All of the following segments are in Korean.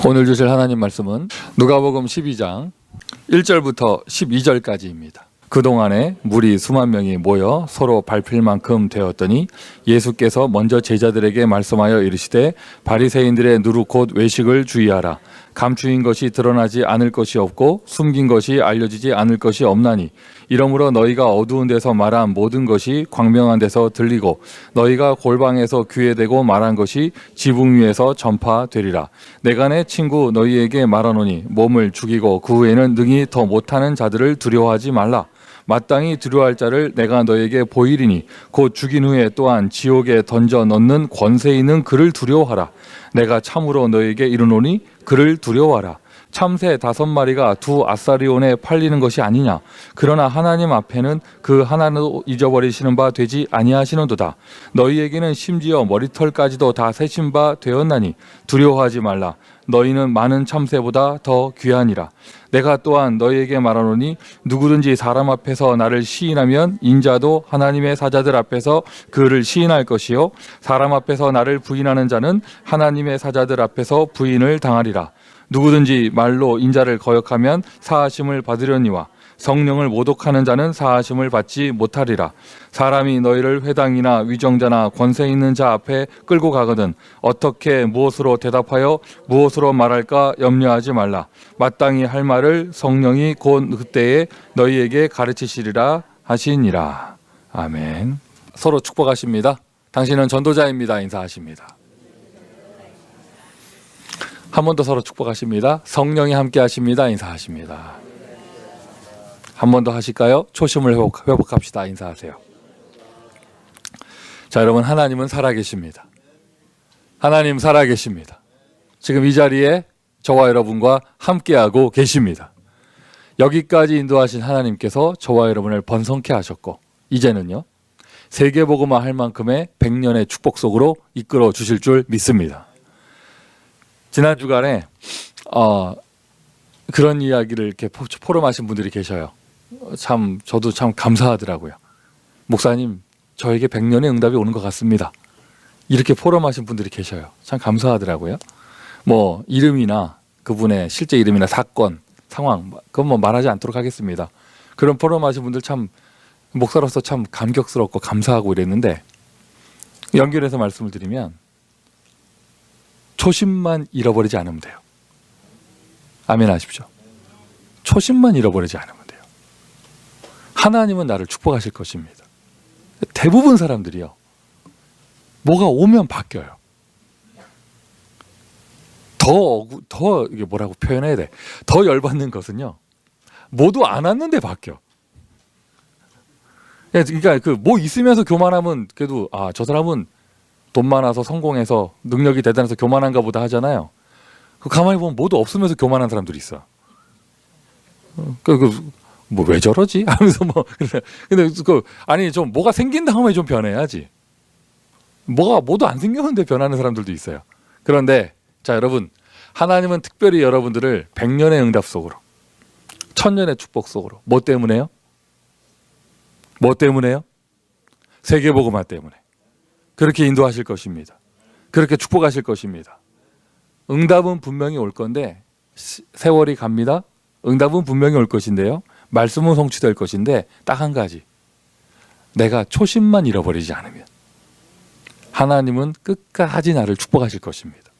오늘 주실 하나님 말씀은 누가복음 12장 1절부터 12절까지입니다. 그동안에 무리 수만 명이 모여 서로 밟힐 만큼 되었더니 예수께서 먼저 제자들에게 말씀하여 이르시되 바리새인들의 누룩 곧 외식을 주의하라. 감추인 것이 드러나지 않을 것이 없고 숨긴 것이 알려지지 않을 것이 없나니 이러므로 너희가 어두운 데서 말한 모든 것이 광명한 데서 들리고 너희가 골방에서 귀에 대고 말한 것이 지붕 위에서 전파되리라. 내가 내 친구 너희에게 말하노니 몸을 죽이고 그 후에는 능히 더 못하는 자들을 두려워하지 말라. 마땅히 두려워할 자를 내가 너에게 보이리니 곧 죽인 후에 또한 지옥에 던져 넣는 권세 있는 그를 두려워하라. 내가 참으로 너에게 이르노니 그를 두려워하라. 참새 5마리가 2 아사리온에 팔리는 것이 아니냐. 그러나 하나님 앞에는 그 하나도 잊어버리시는 바 되지 아니하시는도다. 너희에게는 심지어 머리털까지도 다 세신 바 되었나니 두려워하지 말라. 너희는 많은 참새보다 더 귀하니라. 내가 또한 너희에게 말하노니 누구든지 사람 앞에서 나를 시인하면 인자도 하나님의 사자들 앞에서 그를 시인할 것이요 사람 앞에서 나를 부인하는 자는 하나님의 사자들 앞에서 부인을 당하리라. 누구든지 말로 인자를 거역하면 사하심을 받으려니와 성령을 모독하는 자는 사하심을 받지 못하리라. 사람이 너희를 회당이나 위정자나 권세 있는 자 앞에 끌고 가거든 어떻게 무엇으로 대답하여 무엇으로 말할까 염려하지 말라. 마땅히 할 말을 성령이 곧 그때에 너희에게 가르치시리라 하시니라. 아멘. 서로 축복하십니다. 당신은 전도자입니다. 인사하십니다. 한 번 더 서로 축복하십니다. 성령이 함께 하십니다. 인사하십니다. 한 번 더 하실까요? 초심을 회복합시다. 인사하세요. 자, 여러분, 하나님은 살아계십니다. 하나님 살아계십니다. 지금 이 자리에 저와 여러분과 함께하고 계십니다. 여기까지 인도하신 하나님께서 저와 여러분을 번성케 하셨고 이제는요 세계복음화 할 만큼의 100년의 축복 속으로 이끌어 주실 줄 믿습니다. 지난 주간에 그런 이야기를 이렇게 포럼하신 분들이 계셔요. 참 저도 참 감사하더라고요. 목사님, 저에게 100년의 응답이 오는 것 같습니다. 이렇게 포럼하신 분들이 계셔요. 참 감사하더라고요. 뭐 이름이나 그분의 실제 이름이나 사건, 상황 그건 뭐 말하지 않도록 하겠습니다. 그런 포럼하신 분들 참 목사로서 참 감격스럽고 감사하고 이랬는데 연결해서 말씀을 드리면 초심만 잃어버리지 않으면 돼요. 아멘 하십시오. 초심만 잃어버리지 않으면 돼요. 하나님은 나를 축복하실 것입니다. 대부분 사람들이요. 뭐가 오면 바뀌어요. 더 이게 뭐라고 표현해야 돼? 더 열받는 것은요. 모두 안 왔는데 바뀌어. 그러니까 그 뭐 있으면서 교만하면 그래도 저 사람은 돈 많아서 성공해서 능력이 대단해서 교만한가 보다 하잖아요. 그 가만히 보면 모두 없으면서 교만한 사람들이 있어. 뭐 왜 저러지? 하면서 뭐 근데 아니 좀 뭐가 생긴 다음에 좀 변해야지. 뭐가 모두 안 생겼는데 변하는 사람들도 있어요. 그런데 자 여러분 하나님은 특별히 여러분들을 100년의 응답 속으로 1000년의 축복 속으로 뭐 때문에요? 뭐 때문에요? 세계복음화 때문에 그렇게 인도하실 것입니다. 그렇게 축복하실 것입니다. 응답은 분명히 올 건데 세월이 갑니다. 응답은 분명히 올 것인데요. 말씀은 성취될 것인데 딱 한 가지. 내가 초심만 잃어버리지 않으면 하나님은 끝까지 나를 축복하실 것입니다.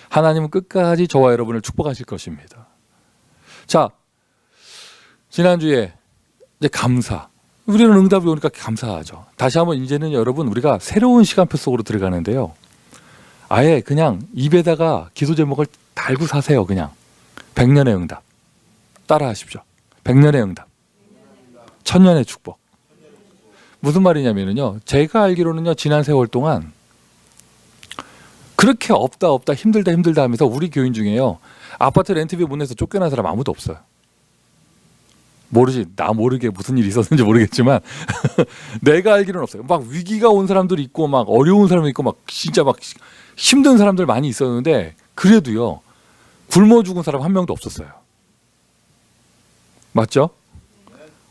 하나님은 끝까지 저와 여러분을 축복하실 것입니다. 자, 지난주에 이제 감사. 우리는 응답이 오니까 감사하죠. 다시 한번 이제는 여러분 우리가 새로운 시간표 속으로 들어가는데요. 아예 그냥 입에다가 기도 제목을 달고 사세요. 그냥 100년의 응답. 따라 하십시오. 100년의 응답. 1000년의 축복. 무슨 말이냐면요. 제가 알기로는요. 지난 세월 동안 그렇게 없다 힘들다 하면서 우리 교인 중에요. 아파트 렌트비 못 내서 쫓겨난 사람 아무도 없어요. 모르지. 나 모르게 무슨 일이 있었는지 모르겠지만 내가 알기로는 없어요. 막 위기가 온 사람들이 있고 막 어려운 사람이 있고 막 진짜 막 힘든 사람들 많이 있었는데 그래도요. 굶어 죽은 사람 한 명도 없었어요. 맞죠?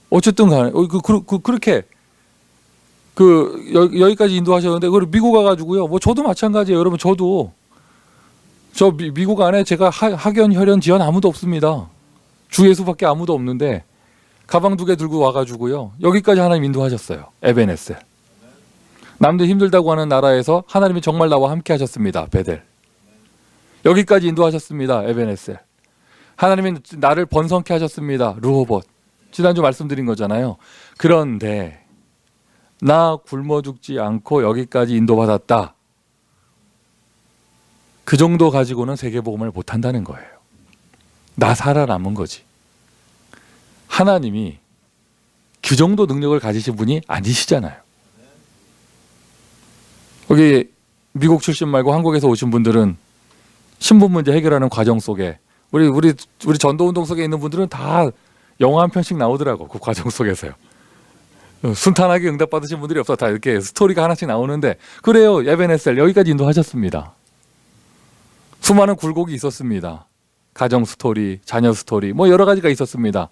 어쨌든 간에 그렇게 여기까지 인도하셨는데 그걸 미국 가가지고요. 뭐 저도 마찬가지예요. 여러분 저도 저 미국 안에 제가 학연, 혈연, 지연 아무도 없습니다. 주 예수밖에 아무도 없는데 가방 2개 들고 와가지고요. 여기까지 하나님 인도하셨어요. 에베네셀. 남들 힘들다고 하는 나라에서 하나님이 정말 나와 함께 하셨습니다. 베델. 여기까지 인도하셨습니다. 에베네셀. 하나님이 나를 번성케 하셨습니다. 르호봇. 지난주 말씀드린 거잖아요. 그런데 나 굶어 죽지 않고 여기까지 인도받았다. 그 정도 가지고는 세계복음을 못한다는 거예요. 나 살아남은 거지. 하나님이 그 정도 능력을 가지신 분이 아니시잖아요. 여기 미국 출신 말고 한국에서 오신 분들은 신분 문제 해결하는 과정 속에 우리 전도운동 속에 있는 분들은 다 영화 한 편씩 나오더라고. 그 과정 속에서요. 순탄하게 응답 받으신 분들이 없어. 다 이렇게 스토리가 하나씩 나오는데 그래요. 에베네셀 여기까지 인도하셨습니다. 수많은 굴곡이 있었습니다. 가정 스토리, 자녀 스토리 뭐 여러 가지가 있었습니다.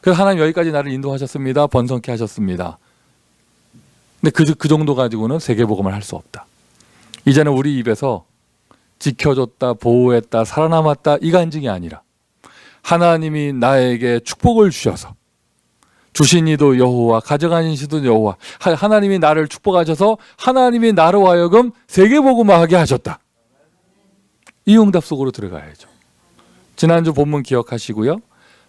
그래서 하나님 여기까지 나를 인도하셨습니다. 번성케 하셨습니다. 근데 그 정도 가지고는 세계복음을 할 수 없다. 이제는 우리 입에서 지켜줬다, 보호했다, 살아남았다 이 간증이 아니라 하나님이 나에게 축복을 주셔서 주신 이도 여호와, 가져가신 이도 여호와, 하나님이 나를 축복하셔서 하나님이 나로 하여금 세계복음화하게 하셨다. 이 응답 속으로 들어가야죠. 지난주 본문 기억하시고요.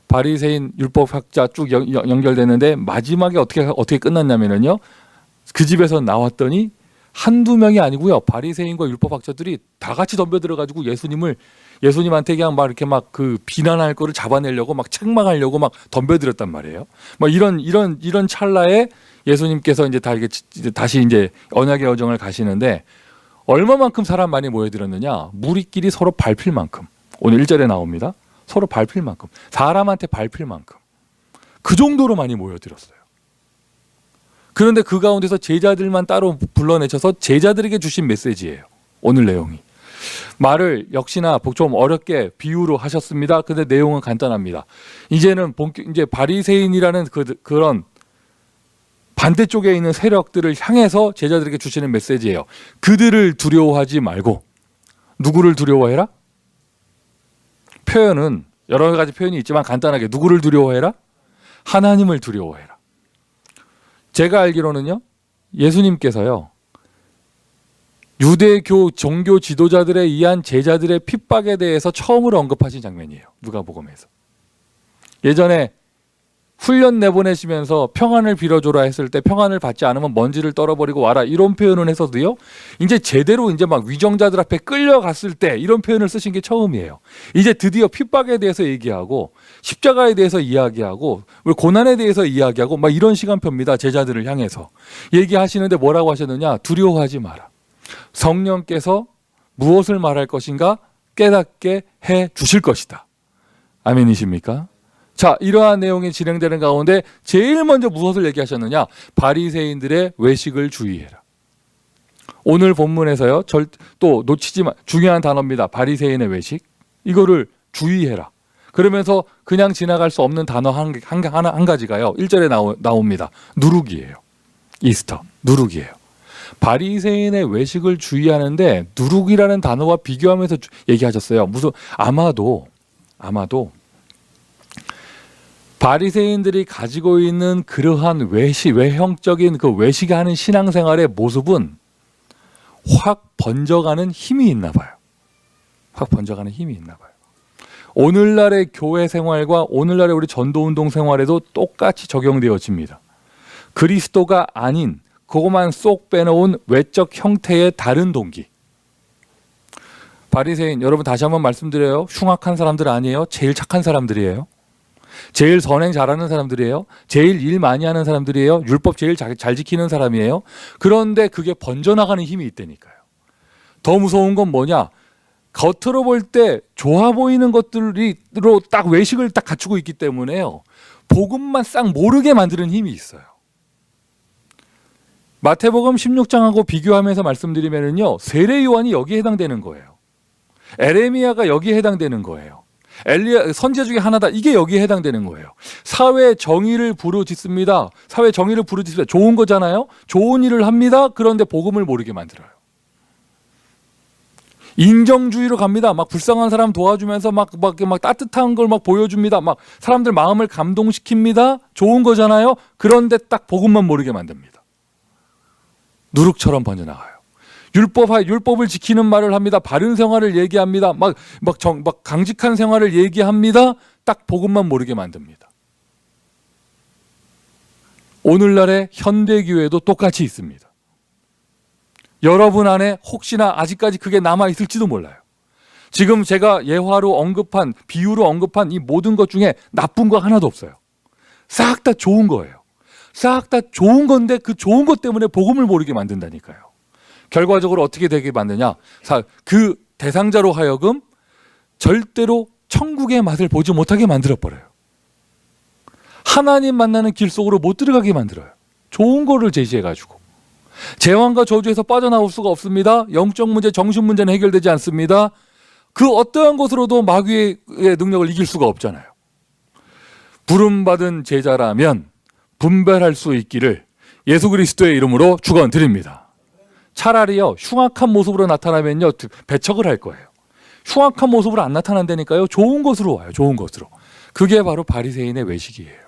바리새인 율법학자 쭉 연결되는데 마지막에 어떻게 끝났냐면요. 그 집에서 나왔더니 한두 명이 아니고요. 바리새인과 율법학자들이 다 같이 덤벼들어가지고 예수님한테 그냥 막 이렇게 막 그 비난할 거를 잡아내려고 막 책망하려고 막 덤벼들었단 말이에요. 막 이런 찰나에 예수님께서 이제 다시 이제 언약의 여정을 가시는데 얼마만큼 사람 많이 모여들었느냐? 무리끼리 서로 밟힐 만큼. 오늘 1절에 나옵니다. 서로 밟힐 만큼. 사람한테 밟힐 만큼. 그 정도로 많이 모여들었어요. 그런데 그 가운데서 제자들만 따로 불러내셔서 제자들에게 주신 메시지예요. 오늘 내용이. 말을 역시나 좀 어렵게 비유로 하셨습니다. 근데 내용은 간단합니다. 이제는 이제 바리새인이라는 그런 반대쪽에 있는 세력들을 향해서 제자들에게 주시는 메시지예요. 그들을 두려워하지 말고 누구를 두려워해라? 표현은 여러 가지 표현이 있지만 간단하게 누구를 두려워해라? 하나님을 두려워해라. 제가 알기로는요. 예수님께서요. 유대교 종교 지도자들에 의한 제자들의 핍박에 대해서 처음으로 언급하신 장면이에요. 누가복음에서. 예전에 훈련 내보내시면서 평안을 빌어줘라 했을 때 평안을 받지 않으면 먼지를 떨어버리고 와라 이런 표현을 해서도요. 이제 제대로 이제 막 위정자들 앞에 끌려갔을 때 이런 표현을 쓰신 게 처음이에요. 이제 드디어 핍박에 대해서 얘기하고 십자가에 대해서 이야기하고 고난에 대해서 이야기하고 막 이런 시간표입니다. 제자들을 향해서 얘기하시는데 뭐라고 하셨느냐? 두려워하지 마라. 성령께서 무엇을 말할 것인가 깨닫게 해 주실 것이다. 아멘이십니까? 자, 이러한 내용이 진행되는 가운데 제일 먼저 무엇을 얘기하셨느냐? 바리새인들의 외식을 주의해라. 오늘 본문에서요. 또 놓치지 마. 중요한 단어입니다. 바리새인의 외식. 이거를 주의해라. 그러면서 그냥 지나갈 수 없는 단어 한 가지가요. 1절에 나옵니다. 누룩이에요. 이스터. 누룩이에요. 바리새인의 외식을 주의하는데 누룩이라는 단어와 비교하면서 얘기하셨어요. 아마도 바리새인들이 가지고 있는 그러한 외형적인 그 외식하는 신앙생활의 모습은 확 번져가는 힘이 있나 봐요. 확 번져가는 힘이 있나 봐요. 오늘날의 교회 생활과 오늘날의 우리 전도운동 생활에도 똑같이 적용되어집니다. 그리스도가 아닌 그것만 쏙 빼놓은 외적 형태의 다른 동기. 바리새인 여러분 다시 한번 말씀드려요. 흉악한 사람들 아니에요. 제일 착한 사람들이에요. 제일 선행 잘하는 사람들이에요. 제일 일 많이 하는 사람들이에요. 율법 제일 잘 지키는 사람이에요. 그런데 그게 번져나가는 힘이 있다니까요. 더 무서운 건 뭐냐? 겉으로 볼 때 좋아 보이는 것들로 딱 외식을 딱 갖추고 있기 때문에요. 복음만 싹 모르게 만드는 힘이 있어요. 마태복음 16장하고 비교하면서 말씀드리면요. 세례 요한이 여기에 해당되는 거예요. 에레미야가 여기에 해당되는 거예요. 엘리야 선지자 중에 하나다. 이게 여기에 해당되는 거예요. 사회 정의를 부르짖습니다. 사회 정의를 부르짖습니다. 좋은 거잖아요. 좋은 일을 합니다. 그런데 복음을 모르게 만들어요. 인정주의로 갑니다. 막 불쌍한 사람 도와주면서 막 따뜻한 걸 막 보여줍니다. 막 사람들 마음을 감동시킵니다. 좋은 거잖아요. 그런데 딱 복음만 모르게 만듭니다. 누룩처럼 번져나가요. 율법을 지키는 말을 합니다. 바른 생활을 얘기합니다. 막 강직한 생활을 얘기합니다. 딱 복음만 모르게 만듭니다. 오늘날의 현대교회도 똑같이 있습니다. 여러분 안에 혹시나 아직까지 그게 남아있을지도 몰라요. 지금 제가 예화로 언급한, 비유로 언급한 이 모든 것 중에 나쁜 거 하나도 없어요. 싹 다 좋은 거예요. 싹 다 좋은 건데 그 좋은 것 때문에 복음을 모르게 만든다니까요. 결과적으로 어떻게 되게 만드냐? 그 대상자로 하여금 절대로 천국의 맛을 보지 못하게 만들어버려요. 하나님 만나는 길 속으로 못 들어가게 만들어요. 좋은 거를 제시해가지고. 재앙과 저주에서 빠져나올 수가 없습니다. 영적 문제, 정신 문제는 해결되지 않습니다. 그 어떠한 것으로도 마귀의 능력을 이길 수가 없잖아요. 부름받은 제자라면 분별할 수 있기를 예수 그리스도의 이름으로 축원드립니다. 차라리요, 흉악한 모습으로 나타나면요, 배척을 할 거예요. 흉악한 모습으로 안 나타난다니까요. 좋은 것으로 와요. 좋은 것으로. 그게 바로 바리새인의 외식이에요.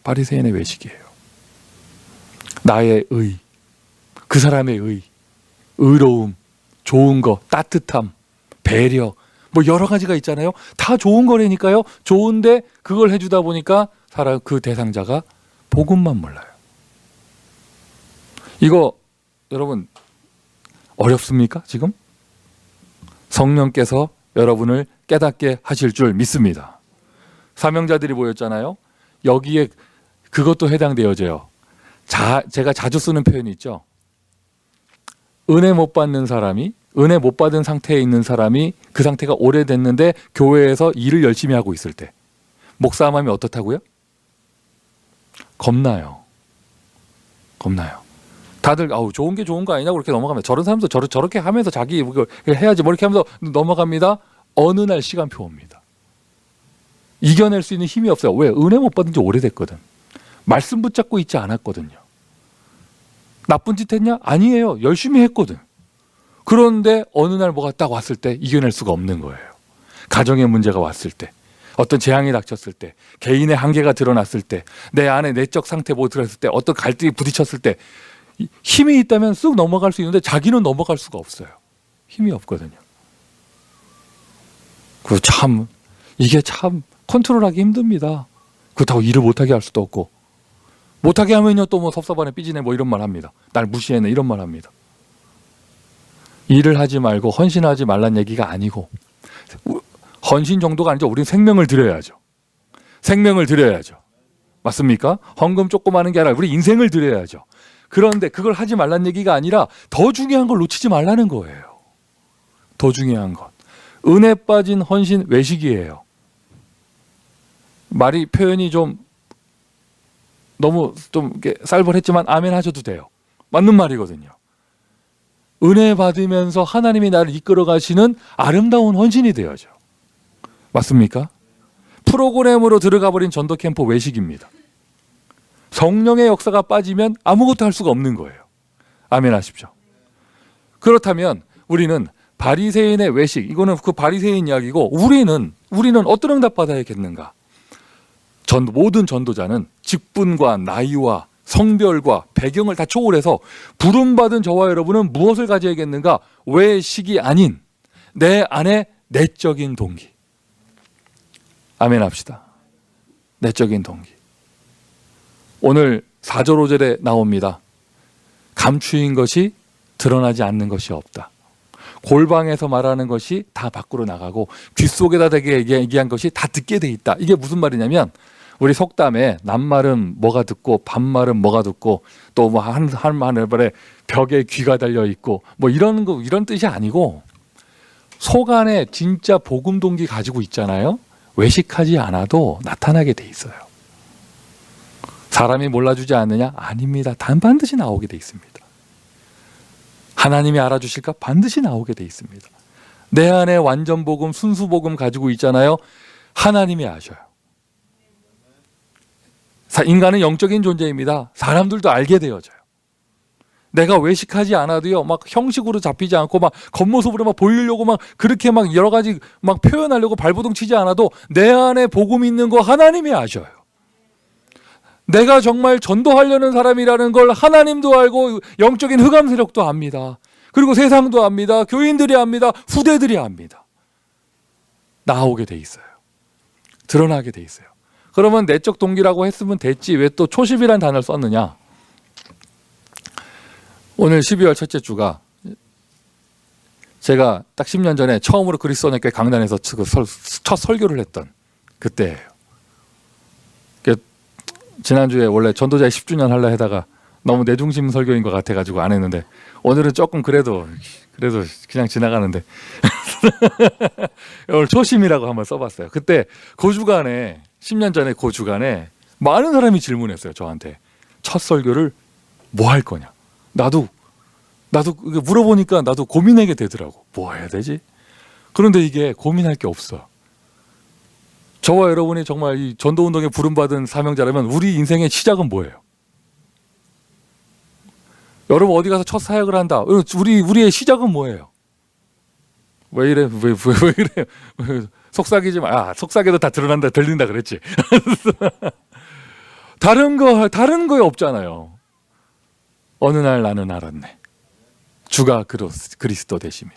바리새인의 외식이에요. 나의 의, 그 사람의 의, 의로움, 좋은 거, 따뜻함, 배려, 뭐 여러 가지가 있잖아요. 다 좋은 거라니까요. 좋은데 그걸 해주다 보니까 그 대상자가 복음만 몰라요. 이거 여러분 어렵습니까? 지금? 성령께서 여러분을 깨닫게 하실 줄 믿습니다. 사명자들이 모였잖아요. 여기에 그것도 해당되어져요. 제가 자주 쓰는 표현이 있죠. 은혜 못 받는 사람이, 은혜 못 받은 상태에 있는 사람이 그 상태가 오래됐는데 교회에서 일을 열심히 하고 있을 때 목사함이 어떻다고요? 겁나요. 다들 좋은 게 좋은 거 아니냐고 그렇게 넘어가면, 저런 사람도 저렇게 하면서 자기 해야지 뭐 이렇게 하면서 넘어갑니다. 어느 날 시간표 옵니다. 이겨낼 수 있는 힘이 없어요. 왜? 은혜 못 받은 지 오래됐거든. 말씀 붙잡고 있지 않았거든요. 나쁜 짓 했냐? 아니에요. 열심히 했거든. 그런데 어느 날 뭐가 딱 왔을 때 이겨낼 수가 없는 거예요. 가정의 문제가 왔을 때, 어떤 재앙이 닥쳤을 때, 개인의 한계가 드러났을 때, 내 안에 내적 상태 못 들었을 때, 어떤 갈등이 부딪혔을 때, 힘이 있다면 쑥 넘어갈 수 있는데 자기는 넘어갈 수가 없어요. 힘이 없거든요. 이게 참 컨트롤하기 힘듭니다. 그렇다고 일을 못하게 할 수도 없고, 못하게 하면요 또 뭐 섭섭하네, 삐지네, 뭐 이런 말 합니다. 날 무시해네, 이런 말 합니다. 일을 하지 말고 헌신하지 말란 얘기가 아니고, 헌신 정도가 아니죠. 우리는 생명을 드려야죠. 생명을 드려야죠. 맞습니까? 헌금 조금 하는 게 아니라 우리 인생을 드려야죠. 그런데 그걸 하지 말란 얘기가 아니라 더 중요한 걸 놓치지 말라는 거예요. 더 중요한 것. 은혜 빠진 헌신 외식이에요. 표현이 좀 너무 좀 쌀벌했지만 아멘 하셔도 돼요. 맞는 말이거든요. 은혜 받으면서 하나님이 나를 이끌어 가시는 아름다운 헌신이 되어야죠. 맞습니까? 프로그램으로 들어가 버린 전도 캠프 외식입니다. 성령의 역사가 빠지면 아무것도 할 수가 없는 거예요. 아멘 하십시오. 그렇다면 우리는 바리새인의 외식, 이거는 그 바리새인 이야기고, 우리는 어떤 응답 받아야겠는가? 모든 전도자는 직분과 나이와 성별과 배경을 다 초월해서 부름받은 저와 여러분은 무엇을 가져야겠는가? 외식이 아닌 내 안에 내적인 동기. 아멘 합시다. 내적인 동기. 오늘 4절 5절에 나옵니다. 감추인 것이 드러나지 않는 것이 없다. 골방에서 말하는 것이 다 밖으로 나가고 귓속에다 대게 얘기한 것이 다 듣게 돼 있다. 이게 무슨 말이냐면, 우리 속담에 낱말은 뭐가 듣고 반말은 뭐가 듣고 또 뭐 하늘에 벽에 귀가 달려 있고 뭐 이런 뜻이 아니고, 속 안에 진짜 복음 동기 가지고 있잖아요. 외식하지 않아도 나타나게 돼 있어요. 사람이 몰라주지 않느냐? 아닙니다. 반드시 나오게 돼 있습니다. 하나님이 알아주실까? 반드시 나오게 돼 있습니다. 내 안에 완전 복음, 순수 복음 가지고 있잖아요. 하나님이 아셔요. 인간은 영적인 존재입니다. 사람들도 알게 되어져요. 내가 외식하지 않아도요, 막 형식으로 잡히지 않고 막 겉모습으로 막 보이려고 막 그렇게 막 여러 가지 막 표현하려고 발버둥 치지 않아도 내 안에 복음이 있는 거 하나님이 아셔요. 내가 정말 전도하려는 사람이라는 걸 하나님도 알고 영적인 흑암 세력도 압니다. 그리고 세상도 압니다. 교인들이 압니다. 후대들이 압니다. 나오게 돼 있어요. 드러나게 돼 있어요. 그러면 내적 동기라고 했으면 됐지 왜 또 초심이란 단어를 썼느냐? 오늘 12월 첫째 주가 제가 딱 10년 전에 처음으로 그리스도인교회 강단에서 첫 설교를 했던 그때예요. 지난주에 원래 전도자의 10주년 하려 하다가 너무 내중심 설교인 것 같아가지고 안 했는데 오늘은 조금 그래도 그냥 지나가는데 오늘 초심이라고 한번 써봤어요. 그때 그 주간에 10년 전에 그 주간에 많은 사람이 질문했어요. 저한테 첫 설교를 뭐 할 거냐. 나도 물어보니까 나도 고민하게 되더라고. 뭐 해야 되지? 그런데 이게 고민할 게 없어. 저와 여러분이 정말 이 전도운동에 부름받은 사명자라면 우리 인생의 시작은 뭐예요? 여러분 어디 가서 첫 사역을 한다. 우리의 시작은 뭐예요? 왜 이래? 왜 이래? 속삭이지 마. 속삭여도 다 들린다 그랬지. 다른 거에 없잖아요. 어느 날 나는 알았네. 주가 그리스도 되심을.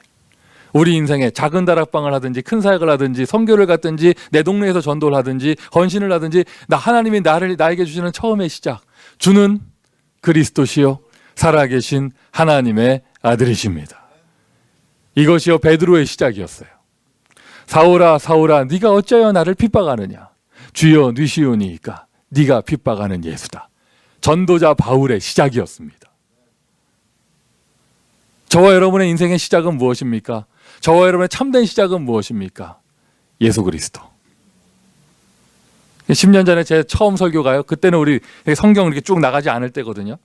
우리 인생에 작은 다락방을 하든지 큰 사역을 하든지 선교를 갔든지 내 동네에서 전도를 하든지 헌신을 하든지 하나님이 나에게 주시는 처음의 시작. 주는 그리스도시요 살아계신 하나님의 아들이십니다. 이것이요 베드로의 시작이었어요. 사울아 사울아 네가 어찌하여 나를 핍박하느냐. 주여 니시오니이까 네가 핍박하는 예수다. 전도자 바울의 시작이었습니다. 저와 여러분의 인생의 시작은 무엇입니까? 저와 여러분의 참된 시작은 무엇입니까? 예수 그리스도. 10년 전에 제 처음 설교가요. 그때는 우리 성경 이렇게 쭉 나가지 않을 때거든요.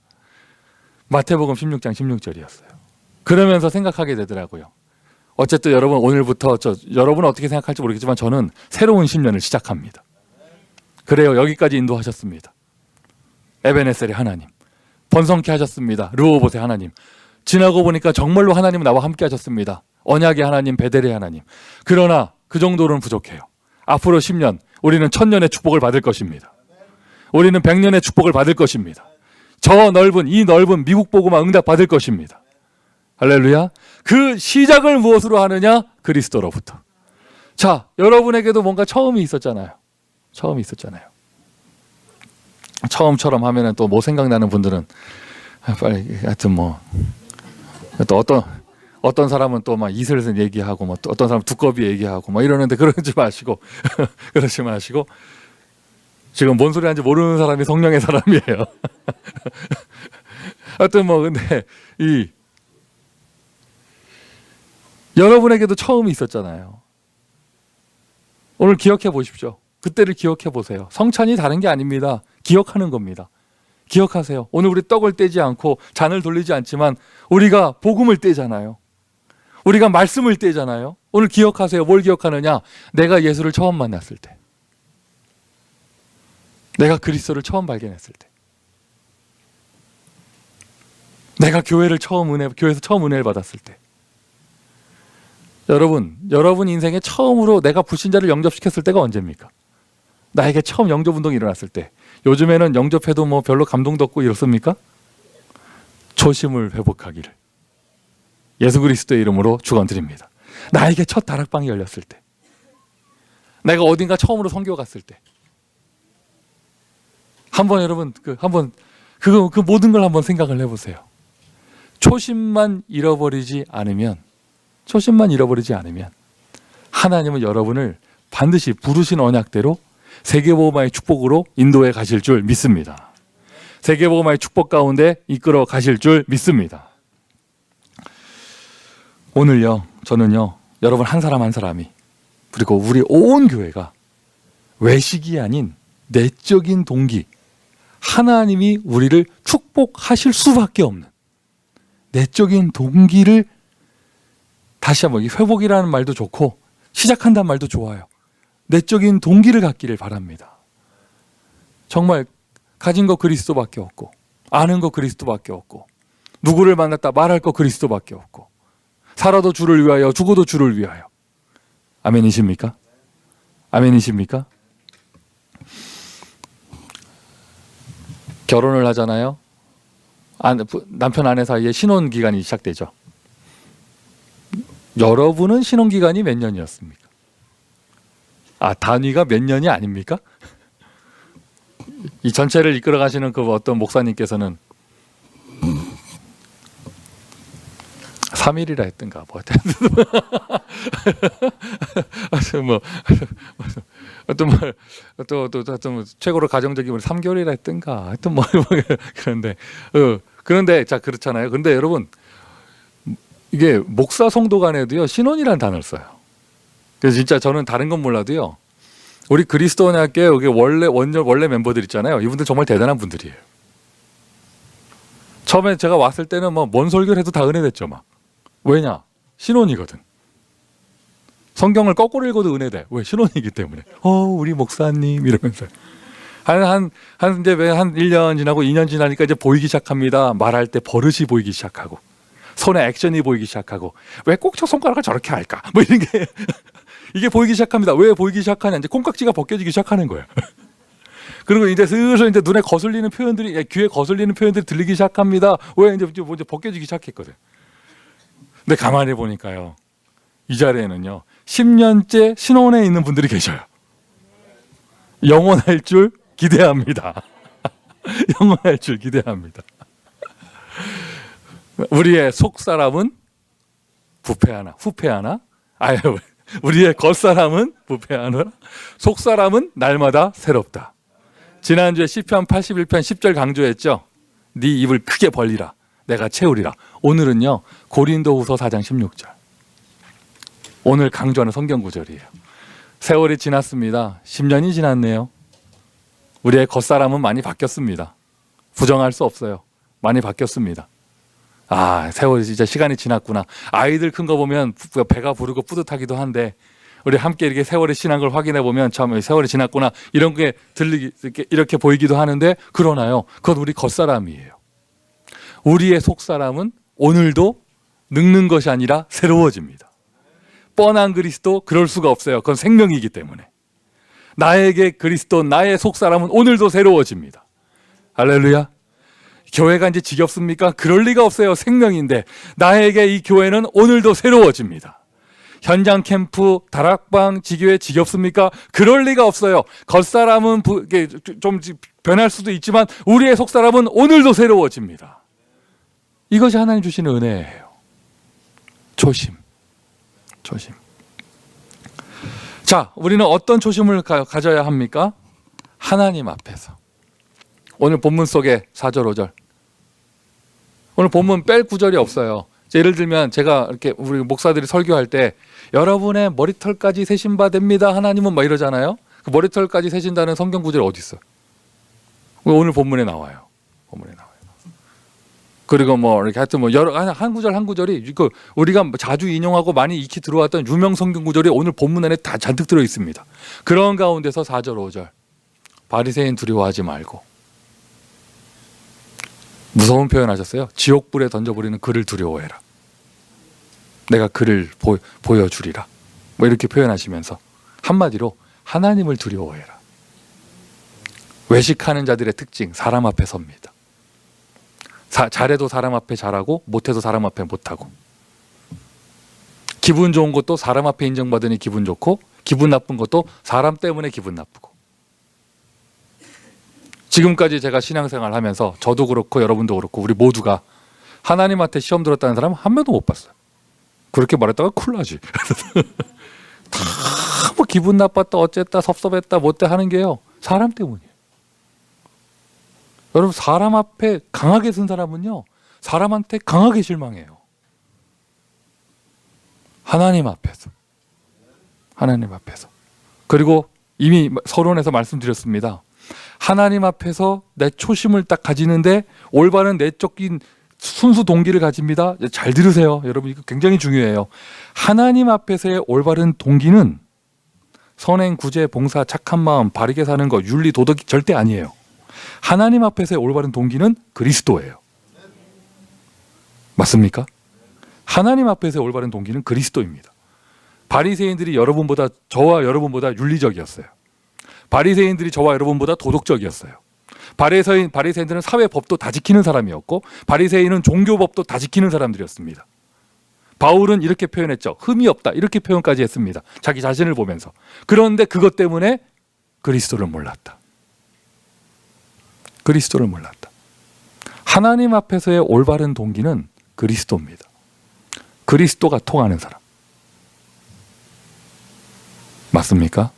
마태복음 16장 16절이었어요. 그러면서 생각하게 되더라고요. 어쨌든 여러분 오늘부터 여러분은 어떻게 생각할지 모르겠지만 저는 새로운 10년을 시작합니다. 그래요. 여기까지 인도하셨습니다. 에베네셀의 하나님. 번성케 하셨습니다. 르호봇의 하나님. 지나고 보니까 정말로 하나님은 나와 함께 하셨습니다. 언약의 하나님, 베델의 하나님. 그러나 그 정도로는 부족해요. 앞으로 10년 우리는 1000년의 축복을 받을 것입니다. 우리는 100년의 축복을 받을 것입니다. 이 넓은 미국 복음화 응답 받을 것입니다. 할렐루야. 그 시작을 무엇으로 하느냐? 그리스도로부터. 자, 여러분에게도 뭔가 처음이 있었잖아요. 처음처럼 하면은 또 뭐 생각나는 분들은 빨리 하여튼 뭐 또 어떤 사람은 또 막 이슬슬 얘기하고 뭐 또 어떤 사람은 두꺼비 얘기하고 막 이러는데 그러지 마시고 지금 뭔 소리 하는지 모르는 사람이 성령의 사람이에요. 하여튼 뭐 근데 여러분에게도 처음이 있었잖아요. 오늘 기억해 보십시오. 그때를 기억해 보세요. 성찬이 다른 게 아닙니다. 기억하는 겁니다. 기억하세요. 오늘 우리 떡을 떼지 않고 잔을 돌리지 않지만 우리가 복음을 떼잖아요. 우리가 말씀을 떼잖아요. 오늘 기억하세요. 뭘 기억하느냐? 내가 예수를 처음 만났을 때. 내가 그리스도를 처음 발견했을 때. 내가 교회에서 처음 은혜를 받았을 때. 여러분 인생에 처음으로 내가 불신자를 영접시켰을 때가 언제입니까? 나에게 처음 영접 운동이 일어났을 때. 요즘에는 영접해도 뭐 별로 감동도 없고 이렇습니까? 초심을 회복하기를 예수 그리스도의 이름으로 축원드립니다. 나에게 첫 다락방이 열렸을 때, 내가 어딘가 처음으로 선교 갔을 때, 한번 여러분 그 모든 걸 한번 생각을 해보세요. 초심만 잃어버리지 않으면 하나님은 여러분을 반드시 부르신 언약대로 세계복음화의 축복으로 인도해 가실 줄 믿습니다. 세계복음화의 축복 가운데 이끌어 가실 줄 믿습니다. 오늘요, 저는요, 여러분 한 사람 한 사람이 그리고 우리 온 교회가 외식이 아닌 내적인 동기, 하나님이 우리를 축복하실 수밖에 없는 내적인 동기를 다시 한번, 회복이라는 말도 좋고 시작한다는 말도 좋아요. 내적인 동기를 갖기를 바랍니다. 정말 가진 거 그리스도밖에 없고 아는 거 그리스도밖에 없고 누구를 만났다 말할 거 그리스도밖에 없고, 살아도 주를 위하여 죽어도 주를 위하여. 아멘이십니까? 아멘이십니까? 결혼을 하잖아요. 남편 아내 사이에 신혼기간이 시작되죠. 여러분은 신혼기간이 몇 년이었습니까? 단위가 몇 년이 아닙니까? 이 전체를 이끌어 가시는 그 어떤 목사님께서는 3일이라 했던가 뭐 어떤 최고로 가정적인 3개월이라 했던가 하여튼 그런데 자 그렇잖아요. 그런데 여러분 이게 목사 성도 간에도요 신혼이라는 단어를 써요. 그래서 진짜 저는 다른 건 몰라도요 우리 그리스도인학교에 여기 원래 멤버들 있잖아요. 이분들 정말 대단한 분들이에요. 처음에 제가 왔을 때는 뭔 설교를 해도 다 은혜됐죠. 왜냐? 신혼이거든. 성경을 거꾸로 읽어도 은혜돼. 왜? 신혼이기 때문에. 우리 목사님 이러면서 한 1년 지나고 2년 지나니까 이제 보이기 시작합니다. 말할 때 버릇이 보이기 시작하고 손에 액션이 보이기 시작하고 왜 꼭 저 손가락을 저렇게 할까? 이런 게 이게 보이기 시작합니다. 왜 보이기 시작하냐? 이제 콩깍지가 벗겨지기 시작하는 거예요. 그리고 이제 슬슬 이제 눈에 거슬리는 표현들이, 귀에 거슬리는 표현들이 들리기 시작합니다. 왜? 이제 벗겨지기 시작했거든. 근데 가만히 보니까요, 이 자리에는요 10년째 신혼에 있는 분들이 계셔요. 영원할 줄 기대합니다. 영원할 줄 기대합니다. 우리의 속사람은 부패하나 후패하나? 우리의 겉사람은 부패하나? 속사람은 날마다 새롭다. 지난주에 시편 81편 10절 강조했죠. 네 입을 크게 벌리라 내가 채우리라. 오늘은요 고린도후서 4장 16절. 오늘 강조하는 성경 구절이에요. 세월이 지났습니다. 10년이 지났네요. 우리의 겉사람은 많이 바뀌었습니다. 부정할 수 없어요. 많이 바뀌었습니다. 세월이 진짜 시간이 지났구나. 아이들 큰 거 보면 배가 부르고 뿌듯하기도 한데 우리 함께 이렇게 세월이 지난 걸 확인해 보면 참 세월이 지났구나 이런 게 이렇게 보이기도 하는데, 그러나요 그건 우리 겉사람이에요. 우리의 속사람은 오늘도 늙는 것이 아니라 새로워집니다. 뻔한 그리스도 그럴 수가 없어요. 그건 생명이기 때문에. 나에게 그리스도 나의 속사람은 오늘도 새로워집니다. 할렐루야. 교회가 이제 지겹습니까? 그럴 리가 없어요. 생명인데 나에게 이 교회는 오늘도 새로워집니다. 현장 캠프, 다락방, 지교회 지겹습니까? 그럴 리가 없어요. 겉사람은 좀 변할 수도 있지만 우리의 속사람은 오늘도 새로워집니다. 이것이 하나님 주시는 은혜예요. 조심. 자, 우리는 어떤 조심을 가져야 합니까? 하나님 앞에서. 오늘 본문 속에 4절 5절, 오늘 본문 뺄 구절이 없어요. 예를 들면 제가 이렇게 우리 목사들이 설교할 때 여러분의 머리털까지 세신 바 됩니다 하나님은 이러잖아요. 그 머리털까지 세신다는 성경 구절이 어디 있어요? 오늘 본문에 나와요. 그리고 이렇게 하여튼 한 구절 한 구절이 우리가 자주 인용하고 많이 익히 들어왔던 유명 성경 구절이 오늘 본문 안에 다 잔뜩 들어 있습니다. 그런 가운데서 4절 5절, 바리새인 두려워하지 말고, 무서운 표현하셨어요. 지옥불에 던져버리는 그를 두려워해라. 내가 그를 보여주리라. 이렇게 표현하시면서 한마디로 하나님을 두려워해라. 외식하는 자들의 특징, 사람 앞에 섭니다. 잘해도 사람 앞에 잘하고 못해도 사람 앞에 못하고, 기분 좋은 것도 사람 앞에 인정받으니 기분 좋고, 기분 나쁜 것도 사람 때문에 기분 나쁘고. 지금까지 제가 신앙생활 하면서 저도 그렇고 여러분도 그렇고 우리 모두가 하나님한테 시험 들었다는 사람 한 명도 못 봤어요. 그렇게 말했다가 큰일 나지. 다 기분 나빴다 어쨌다 섭섭했다 못돼 하는 게요 사람 때문이에요. 여러분, 사람 앞에 강하게 쓴 사람은요 사람한테 강하게 실망해요. 하나님 앞에서. 그리고 이미 서론에서 말씀드렸습니다. 하나님 앞에서 내 초심을 딱 가지는데 올바른 내적인 순수 동기를 가집니다. 잘 들으세요. 여러분, 이거 굉장히 중요해요. 하나님 앞에서의 올바른 동기는 선행, 구제, 봉사, 착한 마음, 바르게 사는 것, 윤리, 도덕이 절대 아니에요. 하나님 앞에서의 올바른 동기는 그리스도예요. 맞습니까? 하나님 앞에서의 올바른 동기는 그리스도입니다. 바리새인들이 저와 여러분보다 윤리적이었어요. 바리새인들이 저와 여러분보다 도덕적이었어요. 바리새인들은 사회법도 다 지키는 사람이었고, 바리새인은 종교법도 다 지키는 사람들이었습니다. 바울은 이렇게 표현했죠. 흠이 없다, 이렇게 표현까지 했습니다. 자기 자신을 보면서. 그런데 그것 때문에 그리스도를 몰랐다. 그리스도를 몰랐다. 하나님 앞에서의 올바른 동기는 그리스도입니다. 그리스도가 통하는 사람. 맞습니까?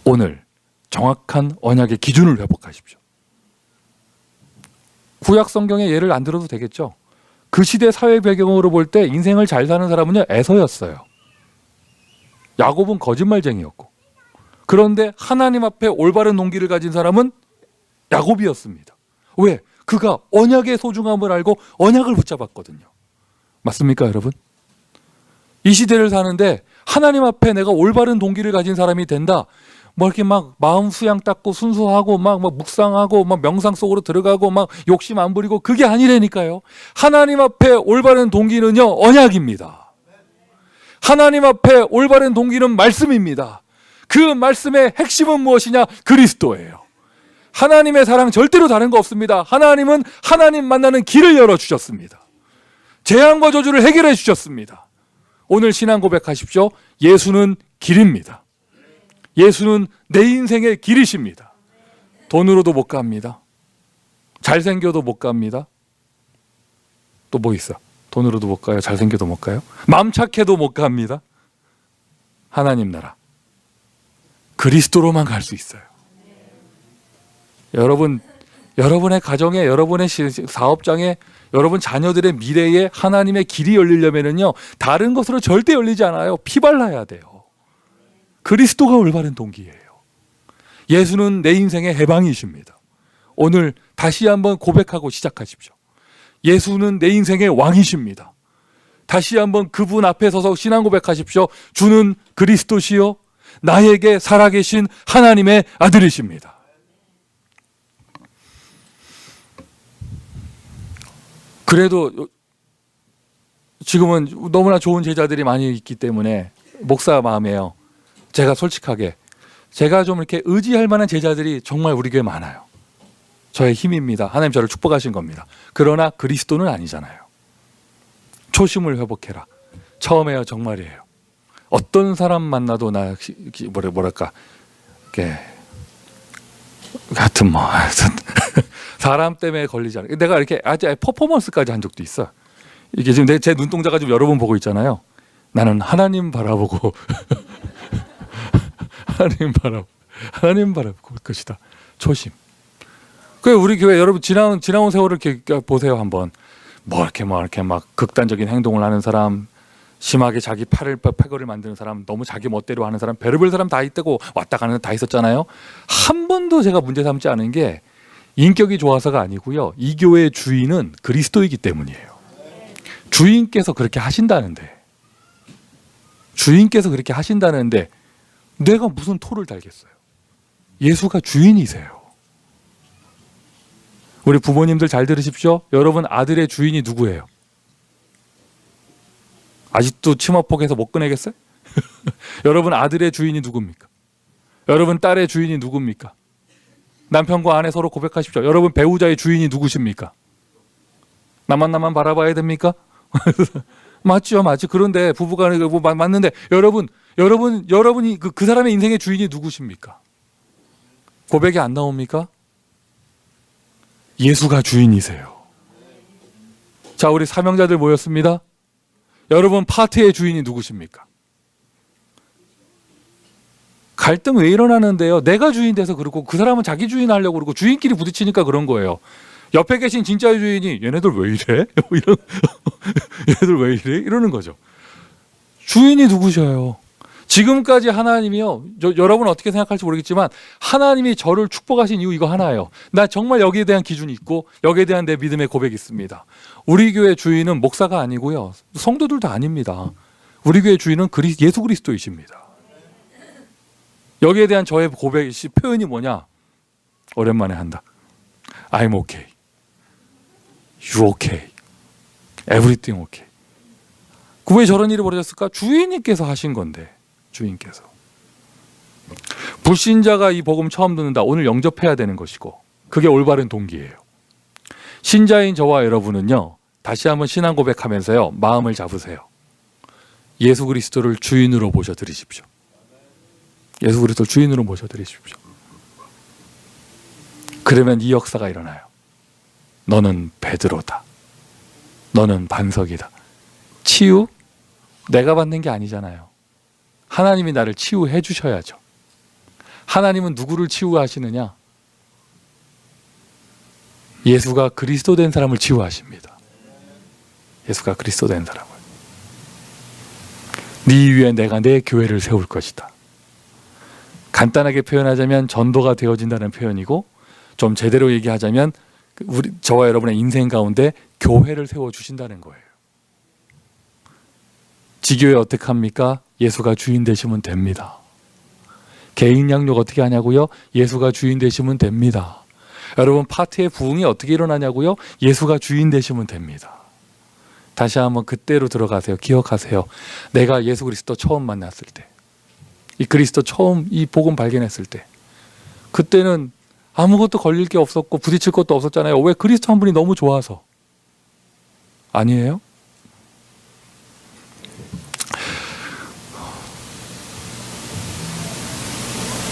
오늘 정확한 언약의 기준을 회복하십시오. 구약 성경의 예를 안 들어도 되겠죠. 그 시대 사회 배경으로 볼 때 인생을 잘 사는 사람은요, 에서였어요. 야곱은 거짓말쟁이였고, 그런데 하나님 앞에 올바른 동기를 가진 사람은 야곱이었습니다. 왜? 그가 언약의 소중함을 알고 언약을 붙잡았거든요. 맞습니까, 여러분? 이 시대를 사는데 하나님 앞에 내가 올바른 동기를 가진 사람이 된다. 뭐 이렇게 막 마음 수양 닦고 순수하고 막 묵상하고 막 명상 속으로 들어가고 막 욕심 안 부리고, 그게 아니라니까요. 하나님 앞에 올바른 동기는요, 언약입니다. 하나님 앞에 올바른 동기는 말씀입니다. 그 말씀의 핵심은 무엇이냐? 그리스도예요. 하나님의 사랑 절대로 다른 거 없습니다. 하나님은 하나님 만나는 길을 열어주셨습니다. 재앙과 저주를 해결해 주셨습니다. 오늘 신앙 고백하십시오. 예수는 길입니다. 예수는 내 인생의 길이십니다. 돈으로도 못 갑니다. 잘생겨도 못 갑니다. 또 뭐 있어? 돈으로도 못 가요. 잘생겨도 못 가요. 마음 착해도 못 갑니다. 하나님 나라, 그리스도로만 갈 수 있어요. 여러분의 가정에, 여러분의 사업장에, 여러분 자녀들의 미래에 하나님의 길이 열리려면요, 다른 것으로 절대 열리지 않아요. 피 발라야 돼요. 그리스도가 올바른 동기예요. 예수는 내 인생의 해방이십니다. 오늘 다시 한번 고백하고 시작하십시오. 예수는 내 인생의 왕이십니다. 다시 한번 그분 앞에 서서 신앙 고백하십시오. 주는 그리스도시요 나에게 살아계신 하나님의 아들이십니다. 그래도 지금은 너무나 좋은 제자들이 많이 있기 때문에 목사 마음이에요. 제가 솔직하게, 제가 좀 이렇게 의지할 만한 제자들이 정말 우리 교회에 많아요. 저의 힘입니다. 하나님 저를 축복하신 겁니다. 그러나 그리스도는 아니잖아요. 초심을 회복해라. 처음에요, 정말이에요. 어떤 사람 만나도 나 뭐랄까, 이렇게 하여튼 사람 때문에 걸리지 않아요. 내가 이렇게 아주 퍼포먼스까지 한 적도 있어. 이게 지금 제 눈동자가 지금 여러 번 보고 있잖아요. 나는 하나님 바라보고 하나님 바라보고 올 것이다. 초심. 그 우리 교회 여러분 지나온 세월을 이렇게 보세요 한번. 뭐 이렇게 막 극단적인 행동을 하는 사람, 심하게 자기 패거를 만드는 사람, 너무 자기 멋대로 하는 사람, 별의별 사람 다 있다고 왔다 가는 다 있었잖아요. 한 번도 제가 문제 삼지 않은 게 인격이 좋아서가 아니고요. 이 교회의 주인은 그리스도이기 때문이에요. 주인께서 그렇게 하신다는데 내가 무슨 토를 달겠어요. 예수가 주인이세요. 우리 부모님들 잘 들으십시오. 여러분 아들의 주인이 누구예요? 아직도 치마폭에서 못 꺼내겠어요? 여러분 아들의 주인이 누굽니까? 여러분 딸의 주인이 누굽니까? 남편과 아내 서로 고백하십시오. 여러분 배우자의 주인이 누구십니까? 나만 바라봐야 됩니까? 맞죠. 그런데 부부간에 맞는데 여러분이 그 사람의 인생의 주인이 누구십니까? 고백이 안 나옵니까? 예수가 주인이세요. 자, 우리 사명자들 모였습니다. 여러분 파트의 주인이 누구십니까? 갈등 왜 일어나는데요? 내가 주인 돼서 그러고 그 사람은 자기 주인 하려고 그러고 주인끼리 부딪히니까 그런 거예요. 옆에 계신 진짜 주인이 얘네들 왜 이래? 얘네들 왜 이래? 이러는 거죠. 주인이 누구셔요? 지금까지 하나님이요. 여러분 어떻게 생각할지 모르겠지만 하나님이 저를 축복하신 이유 이거 하나예요. 나 정말 여기에 대한 기준이 있고 여기에 대한 내 믿음의 고백이 있습니다. 우리 교회 주인은 목사가 아니고요. 성도들도 아닙니다. 우리 교회 주인은 예수 그리스도이십니다. 여기에 대한 저의 고백, 표현이 뭐냐? 오랜만에 한다. I'm okay. You okay. Everything okay. 왜 저런 일이 벌어졌을까? 주인님께서 하신 건데, 주인께서. 불신자가 이 복음 처음 듣는다. 오늘 영접해야 되는 것이고, 그게 올바른 동기예요. 신자인 저와 여러분은요, 다시 한번 신앙 고백하면서요, 마음을 잡으세요. 예수 그리스도를 주인으로 모셔드리십시오. 예수 그리스도를 주인으로 모셔드리십시오. 그러면 이 역사가 일어나요. 너는 베드로다. 너는 반석이다. 치유? 내가 받는 게 아니잖아요. 하나님이 나를 치유해 주셔야죠. 하나님은 누구를 치유하시느냐? 예수가 그리스도 된 사람을 치유하십니다. 예수가 그리스도 된 사람을. 네 위에 내가 내 교회를 세울 것이다. 간단하게 표현하자면 전도가 되어진다는 표현이고, 좀 제대로 얘기하자면 저와 여러분의 인생 가운데 교회를 세워주신다는 거예요. 지교회 어떻게 합니까? 예수가 주인 되시면 됩니다. 개인 양육 어떻게 하냐고요? 예수가 주인 되시면 됩니다. 여러분 파트의 부흥이 어떻게 일어나냐고요? 예수가 주인 되시면 됩니다. 다시 한번 그때로 들어가세요. 기억하세요. 내가 예수 그리스도 처음 만났을 때, 이 그리스도 처음 이 복음 발견했을 때, 그때는 아무것도 걸릴 게 없었고 부딪힐 것도 없었잖아요. 왜? 그리스도 한 분이 너무 좋아서. 아니에요?